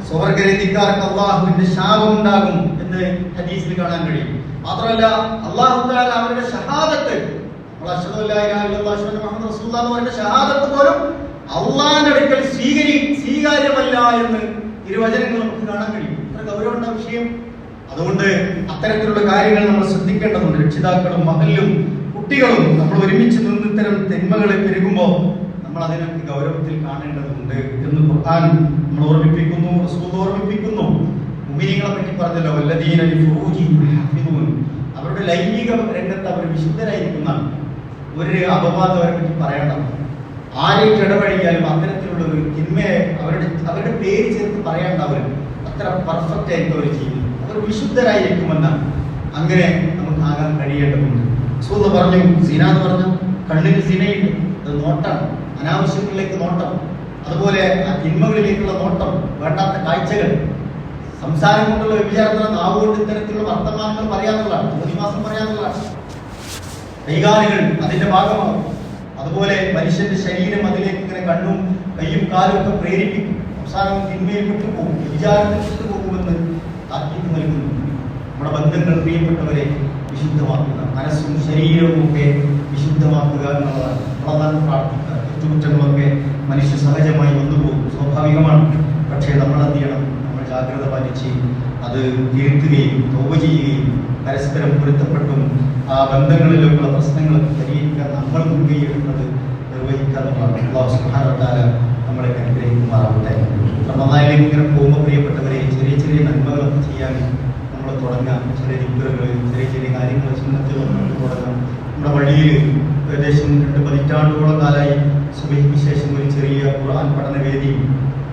സ്വർഗ്ഗരതിക്കാർക്ക് അള്ളാഹുവിന്റെ ശാപം ഉണ്ടാകും എന്ന് ഹദീസിൽ കാണാൻ കഴിയും. മാത്രമല്ല, അല്ലാഹു തആല അവരുടെ ഷഹാദത്ത്, അശ്ഹദു അല്ലാ ഇലാഹ ഇല്ലല്ലാഹു അഷ്ഹദു അന്ന മുഹമ്മദൻ റസൂലുള്ളാഹി എന്ന് പറയുന്ന ഷഹാദത്ത് പോലും അള്ളാഹിന്റെ അടുക്കൽ സ്വീകാര്യമല്ല എന്ന് ഇരുവചനങ്ങൾ നമുക്ക് കാണാൻ കഴിയും. അത്ര ഗൗരവമുള്ള വിഷയം. അതുകൊണ്ട് അത്തരത്തിലുള്ള കാര്യങ്ങൾ നമ്മൾ ശ്രദ്ധിക്കേണ്ടതുണ്ട്. രക്ഷിതാക്കളും മഹല്ലും കുട്ടികളും നമ്മൾ ഒരുമിച്ച് നിന്ന് ഇത്തരം തിന്മകളെ പെരുകുമ്പോൾ നമ്മൾ അതിനൊക്കെ ഗൗരവത്തിൽ കാണേണ്ടതുണ്ട് എന്ന് ഖുർആൻ നമ്മൾ ഓർമ്മിപ്പിക്കുന്നു, റസൂൽ ഓർമ്മിപ്പിക്കുന്നു. മുഅ്മിനീങ്ങളെ പറ്റി പറഞ്ഞല്ലോ, വല്ലദീന ലിഫുറൂജിഹിം ഹഫിദൂൻ, അവരുടെ ലൈംഗിക രംഗത്ത് അവർ വിശുദ്ധരായിരിക്കുന്നതാണ്. ഒരു അപവാദം അവരെ പറ്റി പറയണ്ട. ആരെയും ഇടപഴകിയാലും അത്തരത്തിലുള്ള ഒരു തിന്മയെ അവരുടെ പേര് ചേർത്ത് പറയേണ്ടവർ അത്ര പെർഫെക്റ്റ് ആയിട്ട് അവർ ചെയ്യുന്നു. അവർ വിശുദ്ധരായിരിക്കുമെന്നാണ്. അങ്ങനെ നമുക്ക് ആകാൻ കഴിയേണ്ടതുണ്ട്. റസൂൽ പറഞ്ഞു, സിന എന്ന് പറഞ്ഞു, കണ്ണിന് സിനയുണ്ട്, അത് നോട്ടാണ്, അനാവശ്യങ്ങളിലേക്ക് നോട്ടം, അതുപോലെ ആ തിന്മകളിലേക്കുള്ള നോട്ടം, വേണ്ടാത്ത കാഴ്ചകൾ, സംസാരം കൊണ്ടുള്ള വ്യഭിചാരത്തിന് നാവുകൊണ്ട് ഇത്തരത്തിലുള്ള വർത്തമാനങ്ങൾ പറയാന്നുള്ളതാണ്, പ്രതിമാസം പറയാന്നുള്ളതാണ്. കൈകാലുകൾ അതിന്റെ ഭാഗമാകും. അതുപോലെ മനുഷ്യന്റെ ശരീരം അതിലേക്ക് ഇങ്ങനെ കണ്ണും കയ്യും കാലും ഒക്കെ പ്രേരിപ്പിക്കും. അവസാനം തിന്മയിൽ വിട്ടുപോകും, വിചാരത്തിൽ വിട്ടുപോകുമെന്ന് താക്കീത് നൽകുന്നു. നമ്മുടെ ബന്ധങ്ങൾ, പ്രിയപ്പെട്ടവരെ, വിശുദ്ധമാക്കുക, മനസ്സും ശരീരവും ഒക്കെ വിശുദ്ധമാക്കുക എന്നുള്ളതാണ്. നമ്മളതാണ് പ്രാർത്ഥിക്കുക. തെറ്റുകുറ്റങ്ങളൊക്കെ മനുഷ്യ സഹജമായി വന്നുപോകും, സ്വാഭാവികമാണ്. പക്ഷേ നമ്മൾ എന്ത് ചെയ്യണം? നമ്മൾ ജാഗ്രത പാലിച്ച് അത് തീർക്കുകയും തൗബ ചെയ്യുകയും പരസ്പരം പൊരുത്തപ്പെട്ടും ആ ബന്ധങ്ങളിലുള്ള പ്രശ്നങ്ങൾ പരിഹരിക്കാൻ നമ്മൾ മുൻകൈയെടുക്കുന്നത് നിർവഹിക്കാനുള്ളതാണ്. അല്ലാഹു സുബ്ഹാനഹു വ തആല നമ്മളെ അനുഗ്രഹിക്കുമാറാവട്ടെ. റമദാനിലേക്ക് ഇങ്ങനെ പോകുമ്പോൾ പ്രിയപ്പെട്ടവരെ, ചെറിയ ചെറിയ നന്മകളൊക്കെ ചെയ്യാൻ നമ്മൾ തുടങ്ങാം. ചെറിയ ദിക്റുകൾ, ചെറിയ ചെറിയ കാര്യങ്ങൾ, സുന്നത്തുകൾ തുടങ്ങാം. നമ്മുടെ വഴിയിൽ ഏകദേശം 2 പതിറ്റാണ്ടുകളോളം കാലമായി സുബഹിക്ക് ശേഷം ഒരു ചെറിയ ഖുർആൻ പഠന വേദി,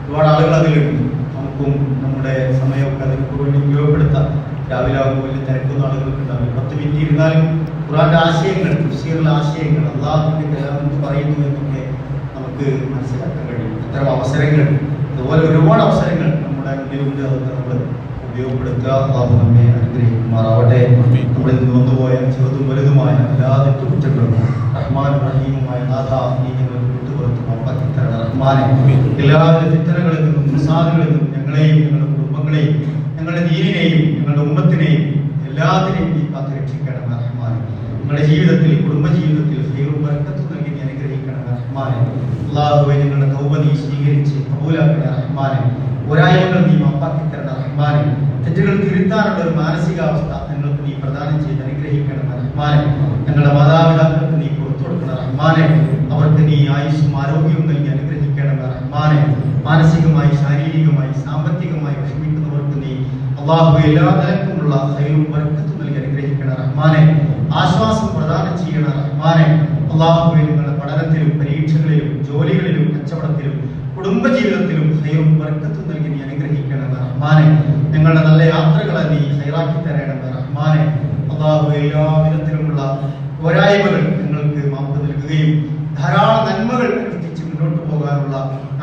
ഒരുപാട് ആളുകൾ അതിലുണ്ട്. നമുക്കും നമ്മുടെ സമയമൊക്കെ അതിനൊക്കെ വേണ്ടി ഉപയോഗപ്പെടുത്താം. രാവിലെ ആകുമ്പോൾ വലിയ തിരക്കുന്ന ആളുകൾക്ക് ഉണ്ടാവും. 10 മിനിറ്റ് ഇരുന്നാലും ഖുർആന്റെ ആശയങ്ങൾ, തഫ്സീറിലെ ആശയങ്ങൾ, അല്ലാഹുവിന്റെ കലാം എന്ത് പറയുന്നു എന്നൊക്കെ നമുക്ക് മനസ്സിലാക്കാൻ കഴിയും. അത്തരം അവസരങ്ങൾ, അതുപോലെ ഒരുപാട് അവസരങ്ങൾ നമ്മുടെ മുന്നിലുണ്ട്. അതൊക്കെ നമ്മൾ ഉപയോഗപ്പെടുത്തുക. അല്ലാഹു നമ്മെ അനുഗ്രഹിക്കുമാറാവട്ടെ. നമ്മളിൽ നിന്ന് വന്നുപോയ ചെറുതും വലുതുമായ എല്ലാ തെറ്റുകുറ്റങ്ങളും റഹ്മാനും റഹീമുമായ നാഥ, നീ ഞങ്ങൾക്ക് വിട്ടുപുറത്ത് മാപ്പാക്കി തരണം റഹ്മാനെ. എല്ലാ ഫിത്നകളിൽ നിന്നും ഫസാദുകളിൽ നിന്നും ഞങ്ങളെയും ഞങ്ങളുടെ കുടുംബങ്ങളെയും ഞങ്ങളുടെ ദീനിനെ ഉമ്മത്തിനെയും എല്ലാത്തിനെയും നീ കാത്തുരക്ഷിക്കണം റഹ്മാനെ. നിങ്ങളുടെ ജീവിതത്തിൽ, കുടുംബജീവിതത്തിൽ ഖൈറും ബർക്കത്തും നൽകി നീ അനുഗ്രഹിക്കണം റഹ്മാനെ. അല്ലാഹുവേ, നിങ്ങളുടെ തൗബ നീ സ്വീകരിച്ച് കബൂലാക്കണേ റഹ്മാനെ. പോരായ്മകൾ നീ മാപ്പാക്കി തരണം റഹ്മാനെ. തെറ്റുകൾ തിരുത്താനുള്ള ഒരു മാനസികാവസ്ഥ ഞങ്ങൾക്ക് നീ പ്രദാനം ചെയ്ത് അനുഗ്രഹിക്കണം റഹ്മാനെ. ഞങ്ങളുടെ മാതാപിതാക്കൾക്ക് നീ പുറത്തു കൊടുക്കണം റഹ്മാനെ. അവർക്ക് നീ ആയുസ്സും ആരോഗ്യവും നൽകി അനുഗ്രഹിക്കണം റഹ്മാനെ. മാനസികമായി, ശാരീരികമായി, സാമ്പത്തികമായി വിഷമിക്കുന്നവർക്ക് നീ അല്ലാഹുവേ എല്ലാ തരത്തിലുള്ള ഖൈറും ബർക്കത്തും നൽകി അനുഗ്രഹിക്കണം റഹ്മാനെ. ആശ്വാസം പ്രദാനം ചെയ്യണം റഹ്മാനെ. അല്ലാഹുവേ, നിങ്ങളുടെ പഠനത്തിലും പരീക്ഷകളിലും ജോലികളിലും കച്ചവടത്തിലും കുടുംബജീവിതത്തിലും ഖൈറും ബർക്കത്തും നൽകി നീ അനുഗ്രഹിക്കണം റഹ്മാനെ. ഞങ്ങളുടെ നല്ല യാത്രകളെ നീ ഖൈറാക്കി തരണം റഹ്മാനെ. അല്ലാഹുവേ, എല്ലാ വിധത്തിലുമുള്ള പോരായ്മകൾ ഞങ്ങൾക്ക് മാപ്പ് നൽകുകയും ധാരാളം നന്മകൾ എത്തിച്ച് മുന്നോട്ട് പോകാനുള്ള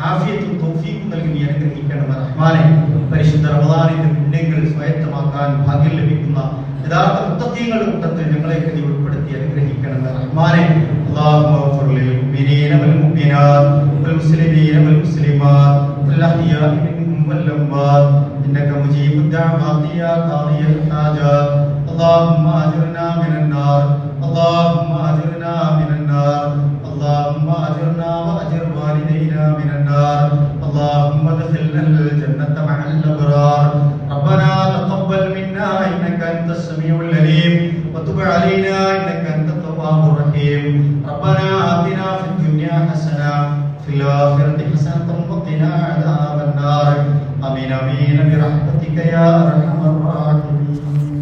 ആഫിയത്തും തൗഫീഖും നൽകി നീ അനുഗ്രഹിക്കണം റഹ്മാനെ. പരിശുദ്ധ റമദാനിന്റെ പുണ്യങ്ങൾ സ്വായത്തമാക്കാൻ ഭാഗ്യം ലഭിക്കുന്ന യഥാർത്ഥ മുത്തഖീങ്ങളുടെ കൂട്ടത്തിൽ ഞങ്ങളെയൊക്കെ നീ ഉൾപ്പെടുത്തി അനുഗ്രഹിക്കണം റഹ്മാനെ. അല്ലാഹുമ്മ ഗ്ഫിർ ലിൽ മുഅ്മിനീന വൽ മുഅ്മിനാത്ത് വൽ മുസ്ലിമീന വൽ മുസ്ലിമാത്ത് വൽ അഹ്യാഇ മിൻഹും വൽ അംവാത്ത് ഇന്നക മുജീബുദ് ദഅവാതി യാ ഖാദിയൽ ഹാജാത്ത്. اللهم اجرنا من النار اللهم اجرنا من النار اللهم اجرنا واجر والدينا من النار اللهم ادخلنا الجنة مع الأبرار. ربنا تقبل منا إنك أنت السميع العليم وتب علينا إنك أنت التواب الرحيم. ربنا آتنا في الدنيا حسنة في الآخرة حسنة وقنا عذاب النار. آمين آمين برحمتك يا أرحم الراحمين.